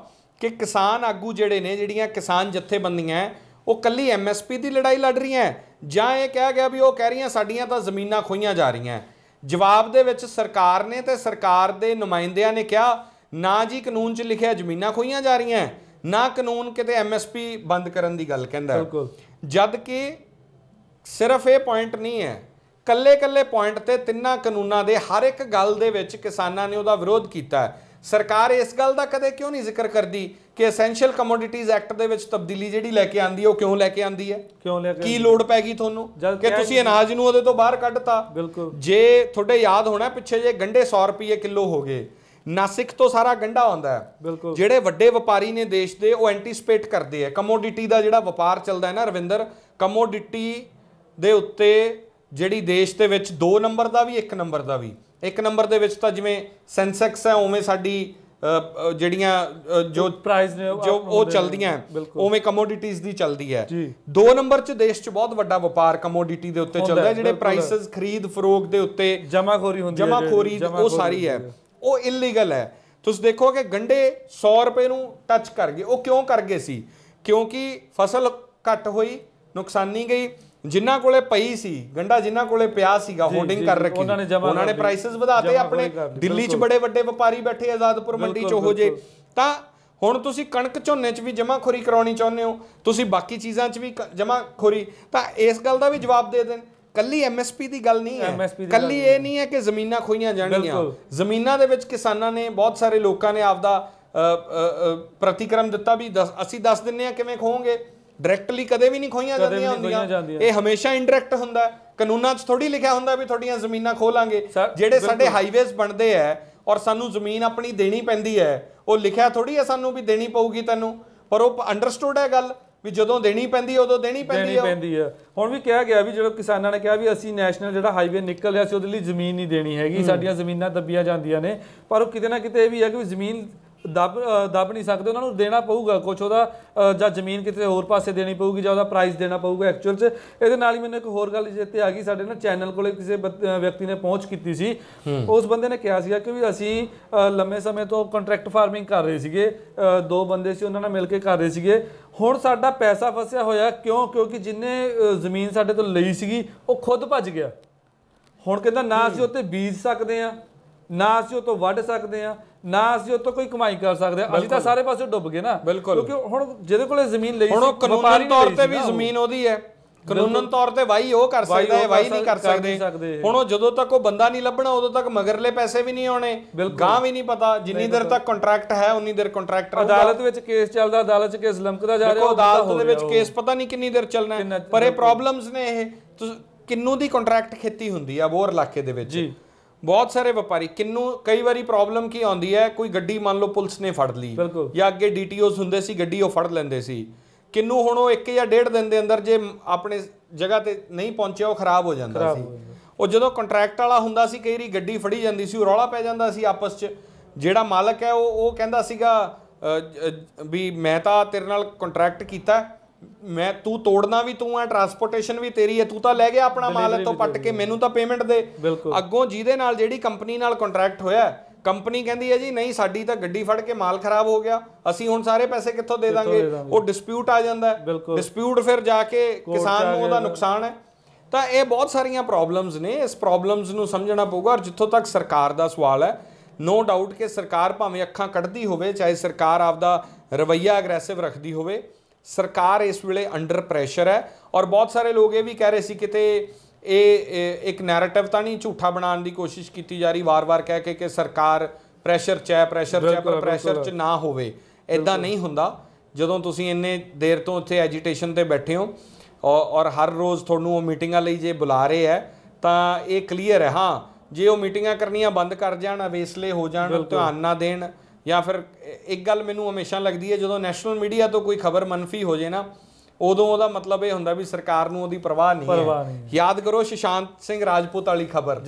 ਕਿ ਕਿਸਾਨ ਆਗੂ ਜਿਹੜੇ ਨੇ, ਜਿਹੜੀਆਂ ਕਿਸਾਨ ਜਥੇਬੰਦੀਆਂ ਉਹ ਕੱਲੀ MSP ਦੀ ਲੜਾਈ ਲੜ ਰਹੀਆਂ, ਜਾਂ ਇਹ ਕਿਹਾ ਗਿਆ ਵੀ ਉਹ ਕਹਿ ਰਹੀਆਂ ਸਾਡੀਆਂ ਤਾਂ ਜ਼ਮੀਨਾਂ ਖੋਹੀਆਂ ਜਾ ਰਹੀਆਂ। ਜਵਾਬ ਦੇ ਵਿੱਚ ਸਰਕਾਰ ਨੇ ਤੇ ਸਰਕਾਰ ਦੇ ਨੁਮਾਇੰਦਿਆਂ ਨੇ ਕਿਹਾ ਨਾ ਜੀ ਕਾਨੂੰਨ 'ਚ ਲਿਖਿਆ ਜ਼ਮੀਨਾਂ ਖੋਹੀਆਂ ਜਾ ਰਹੀਆਂ, ਨਾ ਕਾਨੂੰਨ ਕਿਤੇ MSP ਬੰਦ ਕਰਨ ਦੀ ਗੱਲ ਕਹਿੰਦਾ। ਜਦ ਕਿ ਸਿਰਫ ਇਹ ਪੁਆਇੰਟ ਨਹੀਂ ਹੈ, ਕੱਲੇ ਪੁਆਇੰਟ ਤੇ ਤਿੰਨਾਂ ਕਾਨੂੰਨਾਂ ਦੇ ਹਰ ਇੱਕ ਗੱਲ ਦੇ ਵਿੱਚ ਕਿਸਾਨਾਂ ਨੇ ਉਹਦਾ ਵਿਰੋਧ ਕੀਤਾ। ਸਰਕਾਰ ਇਸ ਗੱਲ ਦਾ ਕਦੇ ਕਿਉਂ ਨਹੀਂ ਜ਼ਿਕਰ ਕਰਦੀ ਕਿ ਐਸੈਂਸ਼ੀਅਲ ਕਮੋਡਿਟੀਜ਼ ਐਕਟ ਦੇ ਵਿੱਚ ਤਬਦੀਲੀ ਜਿਹੜੀ ਲੈ ਕੇ ਆਂਦੀ ਹੈ ਉਹ ਕਿਉਂ ਲੈ ਕੇ ਆਂਦੀ ਹੈ? ਕੀ ਲੋੜ ਪੈ ਗਈ ਤੁਹਾਨੂੰ ਕਿ ਤੁਸੀਂ ਅਨਾਜ ਨੂੰ ਉਹਦੇ ਤੋਂ ਬਾਹਰ ਕੱਢਤਾ? ਜੇ ਤੁਹਾਡੇ ਯਾਦ ਹੋਣਾ ਪਿੱਛੇ ਜੇ ਗੰਢੇ 100 ਰੁਪਏ ਕਿਲੋ ਹੋ ਗਏ, ਨਾਸਿਕ ਤੋਂ ਸਾਰਾ ਗੰਢਾ ਆਉਂਦਾ ਹੈ। ਜਿਹੜੇ ਵੱਡੇ ਵਪਾਰੀ ਨੇ ਦੇਸ਼ ਦੇ, ਉਹ ਐਂਟੀਸਪੇਟ ਕਰਦੇ ਆ। ਕਮੋਡਿਟੀ ਦਾ ਜਿਹੜਾ ਵਪਾਰ ਚੱਲਦਾ ਹੈ ਨਾ ਰਵਿੰਦਰ, ਕਮੋਡਿਟੀ ਦੇ ਉੱਤੇ ਜਿਹੜੀ ਦੇਸ਼ ਦੇ ਵਿੱਚ 2 ਨੰਬਰ ਦਾ ਵੀ 1 ਨੰਬਰ ਦਾ ਵੀ, 1 ਨੰਬਰ ਦੇ ਵਿੱਚ ਤਾਂ ਜਿਵੇਂ ਸੈਂਸੈਕਸ ਹੈ ਉਵੇਂ ਸਾਡੀ ਜਿਹੜੀਆਂ ਜੋ ਪ੍ਰਾਈਸ ਨੇ ਜੋ ਉਹ ਚੱਲਦੀਆਂ ਉਵੇਂ ਕਮੋਡਿਟੀਜ਼ ਦੀ ਚੱਲਦੀ ਹੈ। 2 ਨੰਬਰ 'ਚ ਦੇਸ਼ 'ਚ ਬਹੁਤ ਵੱਡਾ ਵਪਾਰ ਕਮੋਡਿਟੀ ਦੇ ਉੱਤੇ ਚੱਲਦਾ, ਜਿਹੜੇ ਪ੍ਰਾਈਸਸ ਖਰੀਦ ਫਰੋਖ ਦੇ ਉੱਤੇ ਜਮਾਖੋਰੀ ਹੁੰਦੀ ਹੈ, ਜਮਾਖੋਰੀ ਉਹ ਸਾਰੀ ਹੈ, ਉਹ ਇਲੀਗਲ ਹੈ। ਤੁਸੀਂ ਦੇਖੋ ਕਿ ਗੰਢੇ 100 ਰੁਪਏ ਨੂੰ ਟੱਚ ਕਰ ਗਏ। ਉਹ ਕਿਉਂ ਕਰ ਗਏ ਸੀ? ਕਿਉਂਕਿ ਫਸਲ ਘੱਟ ਹੋਈ, ਨੁਕਸਾਨੀ ਗਈ। ਜਿਨ੍ਹਾਂ ਕੋਲੇ ਪਈ ਸੀ ਗੰਢਾ, ਜਿਨ੍ਹਾਂ ਕੋਲੇ ਪਿਆ ਸੀਗਾ, ਹੋਰਡਿੰਗ ਕਰ ਰੱਖੀ, ਉਹਨਾਂ ਨੇ ਪ੍ਰਾਈਸਸ ਵਧਾਤੇ। ਆਪਣੇ ਦਿੱਲੀ 'ਚ ਬੜੇ ਵੱਡੇ ਵਪਾਰੀ ਬੈਠੇ ਆਜ਼ਾਦਪੁਰ ਮੰਡੀ 'ਚ ਉਹੋ ਜੇ। ਤਾਂ ਹੁਣ ਤੁਸੀਂ ਕਣਕ ਝੋਨੇ 'ਚ ਵੀ ਜਮਾਖੋਰੀ ਕਰਾਉਣੀ ਚਾਹੁੰਦੇ ਹੋ, ਤੁਸੀਂ ਬਾਕੀ ਚੀਜ਼ਾਂ 'ਚ ਵੀ ਜਮਾਖੋਰੀ। ਤਾਂ ਇਸ ਗੱਲ ਦਾ ਵੀ ਜਵਾਬ ਦੇ ਦੇਣ, ਕੱਲੀ MSP ਦੀ ਗੱਲ ਨਹੀਂ ਹੈ, ਕੱਲੀ ਇਹ ਨਹੀਂ ਹੈ ਕਿ ਜ਼ਮੀਨਾਂ ਖੋਹੀਆਂ ਜਾਣਗੀਆਂ। ਜ਼ਮੀਨਾਂ ਦੇ ਵਿੱਚ ਕਿਸਾਨਾਂ ਨੇ, ਬਹੁਤ ਸਾਰੇ ਲੋਕਾਂ ਨੇ ਆਪਦਾ ਪ੍ਰਤੀਕਰਮ ਦਿੱਤਾ ਵੀ ਅਸੀਂ ਦੱਸ ਦਿੰਦੇ ਹਾਂ ਕਿਵੇਂ ਖੋਹੋਗੇ। ਡਾਇਰੈਕਟਲੀ ਕਦੇ ਵੀ ਨਹੀਂ ਖੋਹੀਆਂ ਜਾਂਦੀਆਂ ਹੁੰਦੀਆਂ, ਇਹ ਹਮੇਸ਼ਾ ਇਨਡਾਇਰੈਕਟ ਹੁੰਦਾ। ਕਾਨੂੰਨਾਂ 'ਚ ਥੋੜੀ ਲਿਖਿਆ ਹੁੰਦਾ ਵੀ ਤੁਹਾਡੀਆਂ ਜ਼ਮੀਨਾਂ ਖੋਹ ਲਾਂਗੇ। ਜਿਹੜੇ ਸਾਡੇ ਹਾਈਵੇਜ਼ ਬਣਦੇ ਆ ਔਰ ਸਾਨੂੰ ਜ਼ਮੀਨ ਆਪਣੀ ਦੇਣੀ ਪੈਂਦੀ ਹੈ, ਉਹ ਲਿਖਿਆ ਥੋੜੀ ਹੈ ਸਾਨੂੰ ਵੀ ਦੇਣੀ ਪਊਗੀ ਤੈਨੂੰ, ਪਰ ਉਹ ਅੰਡਰਸਟੂਡ ਹੈ ਗੱਲ ਵੀ ਜਦੋਂ ਦੇਣੀ ਪੈਂਦੀ ਉਦੋਂ ਦੇਣੀ ਪੈਂਦੀ ਹੈ। ਹੁਣ ਵੀ ਕਿਹਾ ਗਿਆ ਵੀ ਜਦੋਂ ਕਿਸਾਨਾਂ ਨੇ ਕਿਹਾ ਵੀ ਅਸੀਂ ਨੈਸ਼ਨਲ ਜਿਹੜਾ ਹਾਈਵੇ ਨਿਕਲ ਰਿਹਾ ਸੀ ਉਹਦੇ ਲਈ ਜ਼ਮੀਨ ਨਹੀਂ ਦੇਣੀ ਹੈਗੀ, ਸਾਡੀਆਂ ਜ਼ਮੀਨਾਂ ਦੱਬੀਆਂ ਜਾਂਦੀਆਂ ਨੇ, ਪਰ ਉਹ ਕਿਤੇ ਨਾ ਕਿਤੇ ਇਹ ਵੀ ਹੈ ਕਿ ਜ਼ਮੀਨ ਦੱਬ ਨਹੀਂ ਸਕਦੇ, ਉਹਨਾਂ ਨੂੰ ਦੇਣਾ ਪਊਗਾ ਕੁਛ ਉਹਦਾ, ਜਾਂ ਜ਼ਮੀਨ ਕਿਤੇ ਹੋਰ ਪਾਸੇ ਦੇਣੀ ਪਊਗੀ, ਜਾਂ ਉਹਦਾ ਪ੍ਰਾਈਸ ਦੇਣਾ ਪਊਗਾ ਐਕਚੁਅਲ 'ਚ। ਇਹਦੇ ਨਾਲ ਹੀ ਮੈਨੂੰ ਇੱਕ ਹੋਰ ਗੱਲ ਚੇਤੇ ਆ ਗਈ, ਸਾਡੇ ਨਾ ਚੈਨਲ ਕੋਲੇ ਕਿਸੇ ਵਿਅਕਤੀ ਨੇ ਪਹੁੰਚ ਕੀਤੀ ਸੀ। ਉਸ ਬੰਦੇ ਨੇ ਕਿਹਾ ਸੀਗਾ ਕਿ ਵੀ ਅਸੀਂ ਲੰਮੇ ਸਮੇਂ ਤੋਂ ਕੰਟਰੈਕਟ ਫਾਰਮਿੰਗ ਕਰ ਰਹੇ ਸੀਗੇ, 2 ਬੰਦੇ ਸੀ, ਉਹਨਾਂ ਨਾਲ ਮਿਲ ਕੇ ਕਰ ਰਹੇ ਸੀਗੇ। ਹੁਣ ਸਾਡਾ ਪੈਸਾ ਫਸਿਆ ਹੋਇਆ ਕਿਉਂਕਿ ਜਿੰਨੇ ਜ਼ਮੀਨ ਸਾਡੇ ਤੋਂ ਲਈ ਸੀਗੀ ਉਹ ਖੁਦ ਭੱਜ ਗਿਆ। ਹੁਣ ਕਹਿੰਦਾ ਨਾ ਅਸੀਂ ਉੱਤੇ ਬੀਜ ਸਕਦੇ ਹਾਂ, ਨਾ ਅਸੀਂ ਉਹ ਤੋਂ ਵੱਢ ਸਕਦੇ ਹਾਂ, ਨਾ ਅਸੀਂ ਉਹ ਤੋਂ ਕੋਈ ਕਮਾਈ ਕਰ ਸਕਦੇ ਹਾਂ, ਅਸੀਂ ਤਾਂ ਸਾਰੇ ਪਾਸੇ ਡੁੱਬ ਗਏ ਨਾ। ਕਿਉਂਕਿ ਹੁਣ ਜਿਹਦੇ ਕੋਲੇ ਜ਼ਮੀਨ ਲਈ ਸੀ, ਹੁਣ ਕਾਨੂੰਨੀ ਤੌਰ ਤੇ ਵੀ ਜ਼ਮੀਨ ਉਹਦੀ ਹੈ, ਕਾਨੂੰਨ ਤੌਰ ਤੇ ਵਾਹੀ ਉਹ ਕਰ ਸਕਦਾ ਹੈ, ਵਾਹੀ ਨਹੀਂ ਕਰ ਸਕਦੇ। ਹੁਣ ਉਹ ਜਦੋਂ ਤੱਕ ਉਹ ਬੰਦਾ ਨਹੀਂ ਲੱਭਣਾ ਉਦੋਂ ਤੱਕ ਮਗਰਲੇ ਪੈਸੇ ਵੀ ਨਹੀਂ ਆਉਣੇ, ਗਾਂ ਵੀ ਨਹੀਂ ਪਤਾ। ਜਿੰਨੀ ਦੇਰ ਤੱਕ ਕੰਟਰੈਕਟ ਹੈ ਉਨੀ ਦੇਰ ਕੰਟਰੈਕਟ। ਅਦਾਲਤ ਵਿੱਚ ਕੇਸ ਚੱਲਦਾ, ਅਦਾਲਤ 'ਚ ਕੇਸ ਲਮਕਦਾ ਜਾ ਰਿਹਾ, ਅਦਾਲਤ ਦੇ ਵਿੱਚ ਕੇਸ ਪਤਾ ਨਹੀਂ ਕਿੰਨੀ ਦੇਰ ਚੱਲਣਾ ਹੈ। ਪਰ ਇਹ ਪ੍ਰੋਬਲਮਸ ਨੇ। ਇਹ ਕਿੰਨੂ ਦੀ ਕੰਟਰੈਕਟ ਖੇਤੀ ਹੁੰਦੀ ਆ ਬੋਰ ਇਲਾਕੇ ਦੇ ਵਿੱਚ, ਬਹੁਤ ਸਾਰੇ ਵਪਾਰੀ ਕਿੰਨੂ। ਕਈ ਵਾਰੀ ਪ੍ਰੋਬਲਮ ਕੀ ਆਉਂਦੀ ਹੈ, ਕੋਈ ਗੱਡੀ ਮੰਨ ਲਓ ਪੁਲਿਸ ਨੇ ਫੜ ਲਈ, ਜਾਂ ਅੱਗੇ DTOs ਹੁੰਦੇ ਸੀ, ਗੱਡੀ ਉਹ ਫੜ ਲੈਂਦੇ ਸੀ। ਕਿੰਨੂ ਹੁਣ ਉਹ 1 ਜਾਂ 1.5 ਦਿਨ ਦੇ ਅੰਦਰ ਜੇ ਆਪਣੇ ਜਗ੍ਹਾ ਤੇ ਨਹੀਂ ਪਹੁੰਚਿਆ ਉਹ ਖਰਾਬ ਹੋ ਜਾਂਦਾ ਸੀ। ਉਹ ਜਦੋਂ ਕੰਟਰੈਕਟ ਵਾਲਾ ਹੁੰਦਾ ਸੀ, ਕਈ ਵਾਰੀ ਗੱਡੀ ਫੜੀ ਜਾਂਦੀ ਸੀ, ਉਹ ਰੌਲਾ ਪੈ ਜਾਂਦਾ ਸੀ ਆਪਸ 'ਚ। ਜਿਹੜਾ ਮਾਲਕ ਹੈ ਉਹ ਕਹਿੰਦਾ ਸੀਗਾ ਵੀ ਮੈਂ ਤਾਂ ਤੇਰੇ ਨਾਲ ਕੰਟਰੈਕਟ ਕੀਤਾ, ਮੈਂ ਤੂੰ ਤੋੜਨਾ ਵੀ ਤੂੰ ਆ, ਟਰਾਂਸਪੋਰਟੇਸ਼ਨ ਵੀ ਤੇਰੀ ਹੈ, ਤੂੰ ਤਾਂ ਲੈ ਗਿਆ ਆਪਣਾ ਮਾਲ ਇੱਥੋਂ ਪੱਟ ਕੇ, ਮੈਨੂੰ ਤਾਂ ਪੇਮੈਂਟ ਦੇ। ਅੱਗੋਂ ਜਿਹਦੇ ਨਾਲ ਜਿਹੜੀ ਕੰਪਨੀ ਨਾਲ ਕੰਟਰੈਕਟ ਹੋਇਆ, ਕੰਪਨੀ ਕਹਿੰਦੀ ਹੈ ਜੀ ਨਹੀਂ ਸਾਡੀ ਤਾਂ ਗੱਡੀ ਫੜ ਕੇ ਮਾਲ ਖਰਾਬ ਹੋ ਗਿਆ, ਅਸੀਂ ਹੁਣ ਸਾਰੇ ਪੈਸੇ ਕਿੱਥੋਂ ਦੇ ਦਾਂਗੇ। ਉਹ ਡਿਸਪਿਊਟ ਆ ਜਾਂਦਾ, ਡਿਸਪਿਊਟ ਫਿਰ ਜਾ ਕੇ ਕਿਸਾਨ ਨੂੰ ਉਹਦਾ ਨੁਕਸਾਨ ਹੈ। ਤਾਂ ਇਹ ਬਹੁਤ ਸਾਰੀਆਂ ਪ੍ਰੋਬਲਮਸ ਨੇ, ਇਸ ਪ੍ਰੋਬਲਮਸ ਨੂੰ ਸਮਝਣਾ ਪਊਗਾ। ਔਰ ਜਿੱਥੋਂ ਤੱਕ ਸਰਕਾਰ ਦਾ ਸਵਾਲ ਹੈ, ਨੋ ਡਾਊਟ ਕਿ ਸਰਕਾਰ ਭਾਵੇਂ ਅੱਖਾਂ ਕੱਢਦੀ ਹੋਵੇ, ਚਾਹੇ ਸਰਕਾਰ ਆਪਦਾ ਰਵੱਈਆ ਅਗਰੈਸਿਵ ਰੱਖਦੀ ਹੋਵੇ, ਸਰਕਾਰ ਇਸ ਵੇਲੇ ਅੰਡਰ ਪ੍ਰੈਸ਼ਰ ਹੈ। ਔਰ ਬਹੁਤ ਸਾਰੇ ਲੋਕ ਇਹ ਵੀ ਕਹਿ ਰਹੇ ਸੀ ਕਿਤੇ ਇਹ ਇੱਕ ਨੈਰੇਟਿਵ ਤਾਂ ਨਹੀਂ ਝੂਠਾ ਬਣਾਉਣ ਦੀ ਕੋਸ਼ਿਸ਼ ਕੀਤੀ ਜਾ ਰਹੀ, ਵਾਰ-ਵਾਰ ਕਹਿ ਕੇ ਕਿ ਸਰਕਾਰ ਪ੍ਰੈਸ਼ਰ 'ਚ ਹੈ, ਪਰ ਪ੍ਰੈਸ਼ਰ 'ਚ ਨਾ ਹੋਵੇ। ਇੱਦਾਂ ਨਹੀਂ ਹੁੰਦਾ। ਜਦੋਂ ਤੁਸੀਂ ਇੰਨੇ ਦੇਰ ਤੋਂ ਉੱਥੇ ਐਜੀਟੇਸ਼ਨ 'ਤੇ ਬੈਠੇ ਹੋ ਔਰ ਹਰ ਰੋਜ਼ ਤੁਹਾਨੂੰ ਉਹ ਮੀਟਿੰਗਾਂ ਲਈ ਜੇ ਬੁਲਾ ਰਹੇ ਹੈ, ਤਾਂ ਇਹ ਕਲੀਅਰ ਹੈ। ਹਾਂ, ਜੇ ਉਹ ਮੀਟਿੰਗਾਂ ਕਰਨੀਆਂ ਬੰਦ ਕਰ ਜਾਣ, ਅਵੇਸਲੇ ਹੋ ਜਾਣ, ਧਿਆਨ ਨਾ ਦੇਣ, ਜਾਂ ਫਿਰ ਇੱਕ ਗੱਲ ਮੈਨੂੰ ਹਮੇਸ਼ਾ ਲੱਗਦੀ ਹੈ, ਜਦੋਂ ਨੈਸ਼ਨਲ ਮੀਡੀਆ ਤੋਂ ਕੋਈ ਖਬਰ ਮਨਫੀ ਹੋ ਜੇ ਨਾ, ਉਦੋਂ ਉਹਦਾ ਮਤਲਬ ਇਹ ਹੁੰਦਾ ਵੀ ਸਰਕਾਰ ਨੂੰ ਉਹਦੀ ਪਰਵਾਹ ਨਹੀਂ ਹੈ। ਯਾਦ ਕਰੋ ਸ਼ਸ਼ਾਂਤ ਸਿੰਘ ਰਾਜਪੂਤ ਵਾਲੀ ਖਬਰ,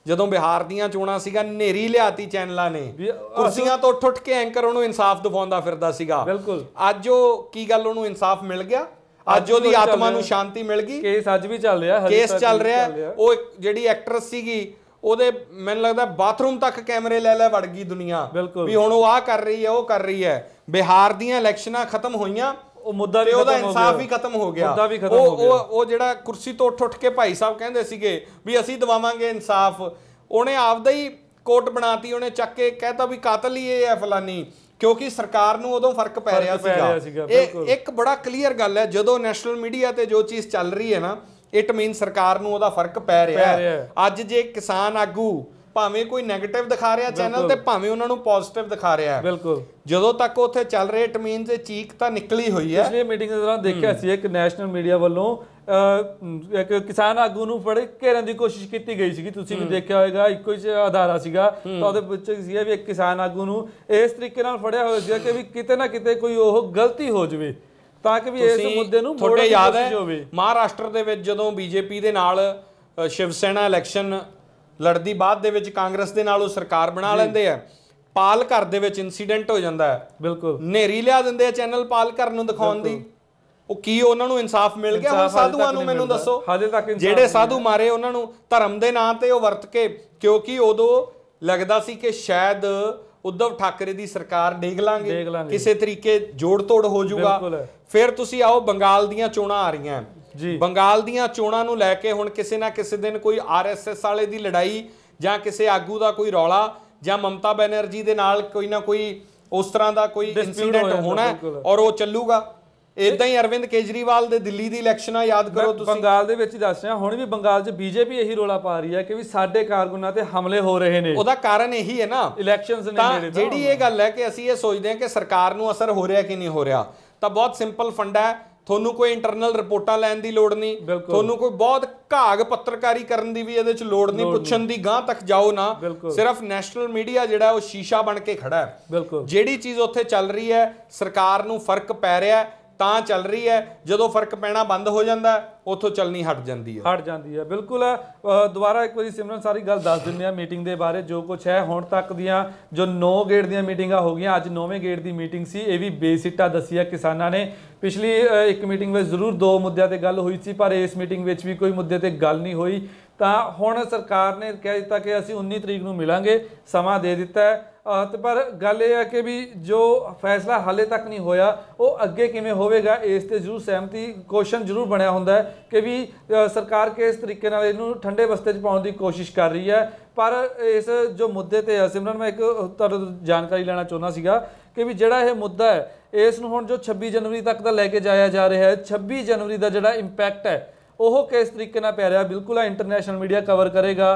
ਜਦੋਂ ਬਿਹਾਰ ਦੀਆਂ ਚੋਣਾਂ ਸੀਗਾ, ਨੇਰੀ ਲਿਆਤੀ ਚੈਨਲਾਂ ਨੇ, ਕੁਰਸੀਆਂ ਤੋਂ ਉੱਠ ਕੇ ਐਂਕਰ ਉਹਨੂੰ ਇਨਸਾਫ ਦਿਵਾਉਂਦਾ ਫਿਰਦਾ ਸੀਗਾ। ਅੱਜ ਉਹ ਕੀ ਗੱਲ, ਉਹਨੂੰ ਇਨਸਾਫ ਮਿਲ ਗਿਆ, ਅੱਜ ਉਹਦੀ ਆਤਮਾ ਨੂੰ ਸ਼ਾਂਤੀ ਮਿਲ ਗਈ। ਕੇਸ ਅੱਜ ਵੀ ਚੱਲ ਰਿਹਾ, ਕੇਸ ਚੱਲ ਰਿਹਾ। ਉਹ ਜਿਹੜੀ ਐਕਟਰੈਸ ਸੀਗੀ, ਉਹਦੇ ਮੈਨੂੰ ਲੱਗਦਾ ਬਾਥਰੂਮ ਤੱਕ ਕੈਮਰੇ ਲੈ ਵੜ ਗਈ ਦੁਨੀਆ ਵੀ ਹੁਣ ਉਹ ਆਹ ਕਰ ਰਹੀ ਹੈ, ਉਹ ਕਰ ਰਹੀ ਹੈ। ਬਿਹਾਰ ਦੀਆਂ ਇਲੈਕਸ਼ਨਾਂ ਖਤਮ ਹੋਈਆਂ, ਉਹ ਮੁੱਦਾ ਵੀ ਉਹਦਾ ਇਨਸਾਫ ਵੀ ਖਤਮ ਹੋ ਗਿਆ। ਉਹ ਜਿਹੜਾ ਕੁਰਸੀ ਤੋਂ ਉੱਠ ਕੇ ਭਾਈ ਸਾਹਿਬ ਕਹਿੰਦੇ ਸੀਗੇ ਵੀ ਅਸੀਂ ਦਿਵਾਵਾਂਗੇ ਇਨਸਾਫ, ਉਹਨੇ ਆਪਦਾ ਹੀ ਕੋਟ ਬਣਾਤੀ, ਉਹਨੇ ਚੱਕ ਕੇ ਕਹਿਤਾ ਵੀ ਕਾਤਲ ਹੀ ਇਹ ਹੈ ਫਲਾਨੀ, ਕਿਉਂਕਿ ਸਰਕਾਰ ਨੂੰ ਉਦੋਂ ਫਰਕ ਪੈ ਰਿਹਾ ਸੀਗਾ। ਇਹ ਇੱਕ ਬੜਾ ਕਲੀਅਰ ਗੱਲ ਹੈ, ਜਦੋਂ ਨੈਸ਼ਨਲ ਮੀਡੀਆ ਤੇ ਜੋ ਚੀਜ਼ ਚੱਲ ਰਹੀ ਹੈ ਨਾ, ਇਟ ਮੀਨ ਸਰਕਾਰ ਨੂੰ ਉਹਦਾ ਫਰਕ ਪੈ ਰਿਹਾ ਹੈ। ਅੱਜ ਜੇ ਕਿਸਾਨ ਆਗੂ ਭਾਵੇਂ ਕੋਈ ਨੈਗੇਟਿਵ ਦਿਖਾ ਰਿਹਾ ਚੈਨਲ ਤੇ, ਭਾਵੇਂ ਉਹਨਾਂ ਨੂੰ ਪੋਜ਼ਿਟਿਵ ਦਿਖਾ ਰਿਹਾ, ਜਦੋਂ ਤੱਕ ਉੱਥੇ ਚੱਲ ਰਿਹਾ, ਇਟ ਮੀਨਸ ਇਹ ਚੀਕ ਤਾਂ ਨਿਕਲੀ ਹੋਈ ਹੈ। ਪਿਛਲੀ ਮੀਟਿੰਗ ਦੇ ਦੌਰਾਨ ਦੇਖਿਆ ਸੀ ਇੱਕ ਨੈਸ਼ਨਲ ਮੀਡੀਆ ਵੱਲੋਂ ਇੱਕ ਕਿਸਾਨ ਆਗੂ ਨੂੰ ਫੜ ਘੇਰਨ ਦੀ ਕੋਸ਼ਿਸ਼ ਕੀਤੀ ਗਈ ਸੀਗੀ, ਤੁਸੀਂ ਵੀ ਦੇਖਿਆ ਹੋਵੇਗਾ। ਇੱਕੋ ਹੀ ਅਦਾਰਾ ਸੀਗਾ, ਤਾਂ ਉਹਦੇ ਵਿੱਚ ਸੀਗਾ ਵੀ ਇੱਕ ਕਿਸਾਨ ਆਗੂ ਨੂੰ ਇਸ ਤਰੀਕੇ ਨਾਲ ਫੜਿਆ ਹੋਇਆ ਸੀਗਾ ਕਿ ਵੀ ਕਿਤੇ ਨਾ ਕਿਤੇ ਕੋਈ ਉਹ ਗਲਤੀ ਹੋ ਜਾਵੇ, ਤਾਂ ਕਿ ਵੀ ਇਸ ਮੁੱਦੇ ਨੂੰ ਮੋੜਨ ਦੀ ਕੋਸ਼ਿਸ਼ ਹੋਵੇ। ਮਹਾਰਾਸ਼ਟਰ ਦੇ ਵਿੱਚ ਜਦੋਂ ਬੀਜੇਪੀ ਦੇ ਨਾਲ ਸ਼ਿਵ ਸੈਨਾ ਇਲੈਕਸ਼ਨ ਲੜਦੀ, ਬਾਅਦ ਦੇ ਵਿੱਚ ਕਾਂਗਰਸ ਦੇ ਨਾਲ ਉਹ ਸਰਕਾਰ ਬਣਾ ਲੈਂਦੇ ਆ, ਪਾਲ ਘਰ ਦੇ ਵਿੱਚ ਇਨਸੀਡੈਂਟ ਹੋ ਜਾਂਦਾ ਹੈ, ਨੇਰੀ ਲਿਆ ਦਿੰਦੇ ਆ ਚੈਨਲ ਪਾਲ ਘਰ ਨੂੰ ਦਿਖਾਉਣ ਦੀ। ਉਹ ਕੀ ਉਹਨਾਂ ਨੂੰ ਇਨਸਾਫ ਮਿਲ ਗਿਆ? ਹੁਣ ਸਾਧੂਆਂ ਨੂੰ ਮੈਨੂੰ ਦੱਸੋ, ਜਿਹੜੇ ਸਾਧੂ ਮਾਰੇ ਉਹਨਾਂ ਨੂੰ ਧਰਮ ਦੇ ਨਾਂ ਤੇ ਉਹ ਵਰਤ ਕੇ, ਕਿਉਂਕਿ ਉਦੋਂ ਲੱਗਦਾ ਸੀ ਕਿ ਸ਼ਾਇਦ ਉद्धਵ ਠਾਕਰੇ ਦੀ ਸਰਕਾਰ ਡੇਗ ਲਾਂਗੇ, ਕਿਸੇ ਤਰੀਕੇ ਜੋੜ ਤੋੜ ਹੋ ਜਾਊਗਾ। ਫਿਰ ਤੁਸੀਂ ਆਓ, ਬੰਗਾਲ ਦੀਆਂ ਚੋਣਾਂ ਆ ਰਹੀਆਂ, ਬੰਗਾਲ ਦੀਆਂ ਚੋਣਾਂ ਨੂੰ ਲੈ ਕੇ ਹੁਣ ਕਿਸੇ ਨਾ ਕਿਸੇ ਦਿਨ ਕੋਈ ਆਰਐਸਐਸ ਵਾਲੇ ਦੀ ਲੜਾਈ, ਜਾਂ ਕਿਸੇ ਆਗੂ ਦਾ ਕੋਈ ਰੌਲਾ, ਜਾਂ ਮਮਤਾ ਬੈਨਰਜੀ ਦੇ ਨਾਲ ਕੋਈ ਨਾ ਕੋਈ ਉਸ ਤਰ੍ਹਾਂ ਦਾ ਕੋਈ ਇਨਸੀਡੈਂਟ ਹੋਣਾ, ਔਰ ਉਹ ਚੱਲੂਗਾ। ਇਦਾਂ ਹੀ ਅਰਵਿੰਦ ਕੇਜਰੀਵਾਲ ਦੇ ਦਿੱਲੀ ਦੀ ਇਲੈਕਸ਼ਨਾਂ ਯਾਦ ਕਰੋ ਤੁਸੀਂ, ਬੰਗਾਲ ਦੇ ਵਿੱਚ ਹੀ ਦੱਸ ਰਿਹਾ। ਹੁਣ ਵੀ ਬੰਗਾਲ 'ਚ ਬੀਜੇਪੀ ਇਹੀ ਰੋਲਾ ਪਾ ਰਹੀ ਹੈ ਕਿ ਵੀ ਸਾਡੇ ਕਾਰਕੁਨਾਂ ਤੇ ਹਮਲੇ ਹੋ ਰਹੇ ਨੇ। ਉਹਦਾ ਕਾਰਨ ਇਹੀ ਹੈ ਨਾ, ਇਲੈਕਸ਼ਨਸ ਨੇ ਨੇੜੇ। ਜਿਹੜੀ ਇਹ ਗੱਲ ਹੈ ਕਿ ਅਸੀਂ ਇਹ ਸੋਚਦੇ ਹਾਂ ਕਿ ਸਰਕਾਰ ਨੂੰ ਅਸਰ ਹੋ ਰਿਹਾ ਕਿ ਨਹੀਂ ਹੋ ਰਿਹਾ, ਤਾਂ ਬਹੁਤ ਸਿੰਪਲ ਫੰਡਾ ਹੈ। ਤੁਹਾਨੂੰ ਕੋਈ ਇੰਟਰਨਲ ਰਿਪੋਰਟਾਂ ਲੈਣ ਦੀ ਲੋੜ ਨਹੀਂ, ਤੁਹਾਨੂੰ ਕੋਈ ਬਹੁਤ ਘਾਗ ਪੱਤਰਕਾਰੀ ਕਰਨ ਦੀ ਵੀ ਇਹਦੇ 'ਚ ਲੋੜ ਨਹੀਂ, ਪੁੱਛਣ ਦੀ ਗਾਂ ਤੱਕ ਜਾਓ ਨਾ। ਸਿਰਫ ਨੈਸ਼ਨਲ ਮੀਡੀਆ ਜਿਹੜਾ ਉਹ ਸ਼ੀਸ਼ਾ ਬਣ ਕੇ ਖੜਾ ਹੈ। ਜਿਹੜੀ ਚੀਜ਼ ਉੱਥੇ ਚੱਲ ਰਹੀ ਹੈ, ਸਰਕਾਰ ਨੂੰ ਫਰਕ ਪੈ ਰਿਹਾ ਤਾਂ ਚੱਲ ਰਹੀ ਹੈ, ਜਦੋਂ ਫਰਕ ਪੈਣਾ ਬੰਦ ਹੋ ਜਾਂਦਾ ਉੱਥੋਂ ਚੱਲਣੀ ਹਟ ਜਾਂਦੀ ਹੈ। ਬਿਲਕੁਲ। ਦੁਬਾਰਾ ਇੱਕ ਵਾਰੀ ਸਿਮਰਨ ਸਾਰੀ ਗੱਲ ਦੱਸ ਦਿੰਦੇ ਆ ਮੀਟਿੰਗ ਦੇ ਬਾਰੇ, ਜੋ ਕੁਝ ਹੈ ਹੁਣ ਤੱਕ ਦੀਆਂ ਜੋ 9 ਗੇੜ ਦੀਆਂ ਮੀਟਿੰਗਾਂ ਹੋ ਗਈਆਂ, ਅੱਜ 9ਵੇਂ ਗੇੜ ਦੀ ਮੀਟਿੰਗ ਸੀ। ਇਹ ਵੀ ਬੇਸਿੱਟਾ ਦੱਸੀ ਹੈ ਕਿਸਾਨਾਂ ਨੇ। ਪਿਛਲੀ ਇੱਕ ਮੀਟਿੰਗ ਵਿੱਚ ਜ਼ਰੂਰ 2 ਮੁੱਦਿਆਂ ਤੇ ਗੱਲ ਹੋਈ ਸੀ, ਪਰ ਇਸ ਮੀਟਿੰਗ ਵਿੱਚ ਵੀ ਕੋਈ ਮੁੱਦੇ ਤੇ ਗੱਲ ਨਹੀਂ ਹੋਈ। ਤਾਂ ਹੁਣ ਸਰਕਾਰ ਨੇ ਕਹਿ ਦਿੱਤਾ ਕਿ ਅਸੀਂ 19 ਤਰੀਕ ਨੂੰ ਮਿਲਾਂਗੇ, ਸਮਾਂ ਦੇ ਦਿੱਤਾ ਹੈ। ਤੇ ਪਰ ਗੱਲ ਇਹ ਹੈ ਕਿ ਵੀ ਜੋ ਫੈਸਲਾ ਹਾਲੇ ਤੱਕ ਨਹੀਂ ਹੋਇਆ ਉਹ ਅੱਗੇ ਕਿਵੇਂ ਹੋਵੇਗਾ, ਇਸ ਤੇ ਜ਼ਰੂਰ ਸਹਿਮਤੀ ਕੁਐਸਚਨ ਜ਼ਰੂਰ ਬਣਿਆ ਹੁੰਦਾ ਹੈ ਕਿ ਵੀ ਸਰਕਾਰ ਕਿਸ ਤਰੀਕੇ ਨਾਲ ਇਹਨੂੰ ਠੰਡੇ ਬਸਤੇ 'ਚ ਪਾਉਣ ਦੀ ਕੋਸ਼ਿਸ਼ ਕਰ ਰਹੀ ਹੈ। ਪਰ ਇਸ ਜੋ ਮੁੱਦੇ ਤੇ ਸਿਮਰਨ, ਮੈਂ ਇੱਕ ਤੁਹਾਨੂੰ ਜਾਣਕਾਰੀ ਲੈਣਾ ਚਾਹੁੰਦਾ ਸੀਗਾ ਕਿ ਵੀ ਜਿਹੜਾ ਇਹ ਮੁੱਦਾ ਹੈ, ਇਸ ਨੂੰ ਹੁਣ ਜੋ 26 ਜਨਵਰੀ ਤੱਕ ਦਾ ਲੈ ਕੇ ਜਾਇਆ ਜਾ ਰਿਹਾ ਹੈ, 26 ਜਨਵਰੀ ਦਾ ਜਿਹੜਾ ਇੰਪੈਕਟ ਹੈ ਉਹ ਕਿਸ ਤਰੀਕੇ ਨਾਲ ਪੈ ਰਿਹਾ। ਬਿਲਕੁਲ ਇੰਟਰਨੈਸ਼ਨਲ ਮੀਡੀਆ ਕਵਰ ਕਰੇਗਾ।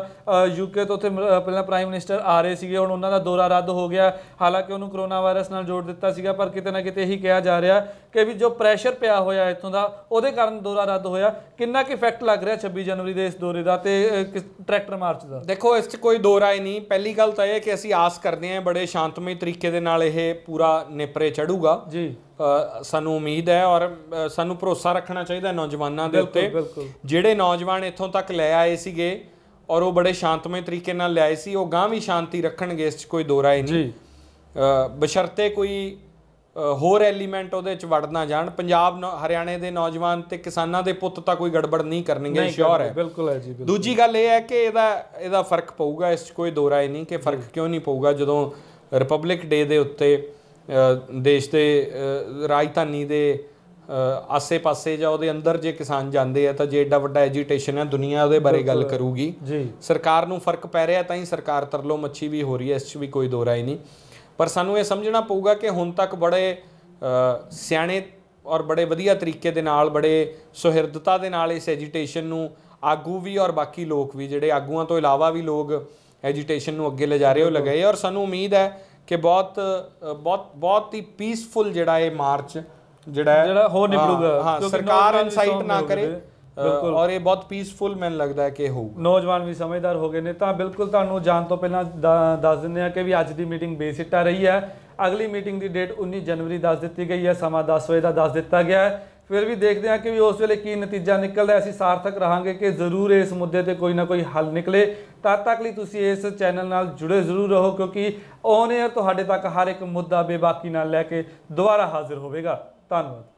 ਯੂਕੇ ਤੋਂ ਉੱਥੇ ਪਹਿਲਾਂ ਪ੍ਰਾਈਮ ਮਿਨਿਸਟਰ ਆ ਰਹੇ ਸੀਗੇ, ਹੁਣ ਉਹਨਾਂ ਦਾ ਦੌਰਾ ਰੱਦ ਹੋ ਗਿਆ। ਹਾਲਾਂਕਿ ਉਹਨੂੰ ਕਰੋਨਾ ਵਾਇਰਸ ਨਾਲ ਜੋੜ ਦਿੱਤਾ ਸੀਗਾ, ਪਰ ਕਿਤੇ ਨਾ ਕਿਤੇ ਇਹੀ ਕਿਹਾ ਜਾ ਰਿਹਾ ਕਿ ਵੀ ਜੋ ਪ੍ਰੈਸ਼ਰ ਪਿਆ ਹੋਇਆ ਇੱਥੋਂ ਦਾ, ਉਹਦੇ ਕਾਰਨ ਦੌਰਾ ਰੱਦ ਹੋਇਆ। ਕਿੰਨਾ ਕੁ ਇਫੈਕਟ ਲੱਗ ਰਿਹਾ 26 ਜਨਵਰੀ ਦੇ ਇਸ ਦੌਰੇ ਦਾ ਤੇ ਟਰੈਕਟਰ ਮਾਰਚ ਦਾ? ਦੇਖੋ, ਇਸ 'ਚ ਕੋਈ ਦੋ ਰਾਏ ਨਹੀਂ। ਪਹਿਲੀ ਗੱਲ ਤਾਂ ਇਹ ਹੈ ਕਿ ਅਸੀਂ ਆਸ ਕਰਦੇ ਹਾਂ ਬੜੇ ਸ਼ਾਂਤਮਈ ਤਰੀਕੇ ਦੇ ਨਾਲ ਇਹ ਪੂਰਾ ਨੇਪਰੇ ਚੜੂਗਾ ਜੀ। ਸਾਨੂੰ ਉਮੀਦ ਹੈ ਔਰ ਸਾਨੂੰ ਭਰੋਸਾ ਰੱਖਣਾ ਚਾਹੀਦਾ ਨੌਜਵਾਨਾਂ ਦੇ ਉੱਤੇ। ਜਿਹੜੇ ਨੌਜਵਾਨ ਇੱਥੋਂ ਤੱਕ ਲੈ ਆਏ ਸੀਗੇ ਔਰ ਉਹ ਬੜੇ ਸ਼ਾਂਤਮਈ ਤਰੀਕੇ ਨਾਲ ਲਿਆਏ ਸੀ, ਉਹ ਗਾਂ ਵੀ ਸ਼ਾਂਤੀ ਰੱਖਣਗੇ, ਇਸ 'ਚ ਕੋਈ ਦੋ ਰਾਏ ਨਹੀਂ। ਬਸ਼ਰਤੇ ਕੋਈ ਹੋਰ ਐਲੀਮੈਂਟ ਉਹਦੇ ਚ ਵੜ ਨਾ ਜਾਣ। ਪੰਜਾਬ ਹਰਿਆਣੇ ਦੇ ਨੌਜਵਾਨ ਤੇ ਕਿਸਾਨਾਂ ਦੇ ਪੁੱਤ ਤਾਂ ਕੋਈ ਗੜਬੜ ਨਹੀਂ ਕਰਨਗੇ, ਸ਼ੋਰ ਹੈ। ਬਿਲਕੁਲ ਹੈ ਜੀ। ਦੂਜੀ ਗੱਲ ਇਹ ਹੈ ਕਿ ਇਹਦਾ ਫਰਕ ਪਊਗਾ, ਇਸ 'ਚ ਕੋਈ ਦੋ ਰਾਏ ਨਹੀਂ ਕਿ ਫਰਕ ਕਿਉਂ ਨਹੀਂ ਪਊਗਾ। ਜਦੋਂ ਰਿਪਬਲਿਕ ਡੇ ਦੇ ਉੱਤੇ ਦੇਸ਼ ਦੇ ਰਾਜਧਾਨੀ ਦੇ ਆਸੇ-ਪਾਸੇ ਜਾਂ ਉਹਦੇ ਅੰਦਰ ਜੇ ਕਿਸਾਨ ਜਾਂਦੇ ਆ ਤਾਂ ਜੇ ਏਡਾ ਵੱਡਾ ਐਜੀਟੇਸ਼ਨ ਹੈ, ਦੁਨੀਆ ਉਹਦੇ ਬਾਰੇ ਗੱਲ ਕਰੂਗੀ। ਸਰਕਾਰ ਨੂੰ ਫਰਕ ਪੈ ਰਿਹਾ ਤਾਂ ਹੀ ਸਰਕਾਰ ਤਰਲੋ ਮੱਛੀ ਵੀ ਹੋ ਰਹੀ ਹੈ, ਇਸ 'ਚ ਵੀ ਕੋਈ ਦੋ ਰਾਏ ਨਹੀਂ। ਪਰ ਸਾਨੂੰ ਇਹ ਸਮਝਣਾ ਪਊਗਾ ਕਿ ਹੁਣ ਤੱਕ ਬੜੇ ਸਿਆਣੇ ਔਰ ਬੜੇ ਵਧੀਆ ਤਰੀਕੇ ਦੇ ਨਾਲ, ਬੜੇ ਸੁਹਿਰਦਤਾ ਦੇ ਨਾਲ ਇਸ ਐਜੀਟੇਸ਼ਨ ਨੂੰ ਆਗੂ ਵੀ ਔਰ ਬਾਕੀ ਲੋਕ ਵੀ, ਜਿਹੜੇ ਆਗੂਆਂ ਤੋਂ ਇਲਾਵਾ ਵੀ ਲੋਕ ਐਜੀਟੇਸ਼ਨ ਨੂੰ ਅੱਗੇ ਲਿਜਾ ਰਹੇ ਉਹ ਲਗਾਏ। ਔਰ ਸਾਨੂੰ ਉਮੀਦ ਹੈ ਕਿ ਬਹੁਤ ਹੀ ਪੀਸਫੁਲ ਜਿਹੜਾ ਇਹ ਮਾਰਚ ਜਿਹੜਾ ਹੋ ਨਿਕਲੂਗਾ। ਹਾਂ, ਸਰਕਾਰ ਇਨਸਾਈਟ ਨਾ ਕਰੇ ਔਰ ਇਹ ਬਹੁਤ ਪੀਸਫੁਲ ਮੈਨੂੰ ਲੱਗਦਾ ਹੈ ਕਿ ਹੋਊਗਾ। ਨੌਜਵਾਨ ਵੀ ਸਮਝਦਾਰ ਹੋ ਗਏ ਨੇ। ਤਾਂ ਬਿਲਕੁਲ ਤੁਹਾਨੂੰ ਜਾਣ ਤੋਂ ਪਹਿਲਾਂ ਦੱਸ ਦਿੰਦੇ ਹਾਂ ਕਿ ਵੀ ਅੱਜ ਦੀ ਮੀਟਿੰਗ ਬੇਸਿੱਟਾ ਰਹੀ ਹੈ। ਅਗਲੀ ਮੀਟਿੰਗ ਦੀ ਡੇਟ 19 ਜਨਵਰੀ ਦੱਸ ਦਿੱਤੀ ਗਈ ਹੈ, ਸਮਾਂ 10 ਵਜੇ ਦਾ ਦੱਸ ਦਿੱਤਾ ਗਿਆ ਹੈ। ਫਿਰ ਵੀ ਦੇਖਦੇ ਹਾਂ ਕਿ ਵੀ ਉਸ ਵੇਲੇ ਕੀ ਨਤੀਜਾ ਨਿਕਲਦਾ। ਅਸੀਂ ਸਾਰਥਕ ਰਹਾਂਗੇ ਕਿ ਜ਼ਰੂਰ ਇਸ ਮੁੱਦੇ ਤੇ ਕੋਈ ਨਾ ਕੋਈ ਹੱਲ ਨਿਕਲੇ। ਤਦ ਤੱਕ ਲਈ ਤੁਸੀਂ ਇਸ ਚੈਨਲ ਨਾਲ ਜੁੜੇ ਜ਼ਰੂਰ ਰਹੋ, ਕਿਉਂਕਿ ਔਨ ਏਅਰ ਤੁਹਾਡੇ ਤੱਕ ਹਰ ਇੱਕ ਮੁੱਦਾ ਬੇਬਾਕੀ ਨਾਲ ਲੈ ਕੇ ਦੁਬਾਰਾ ਹਾਜ਼ਰ ਹੋਵੇਗਾ। ਧੰਨਵਾਦ।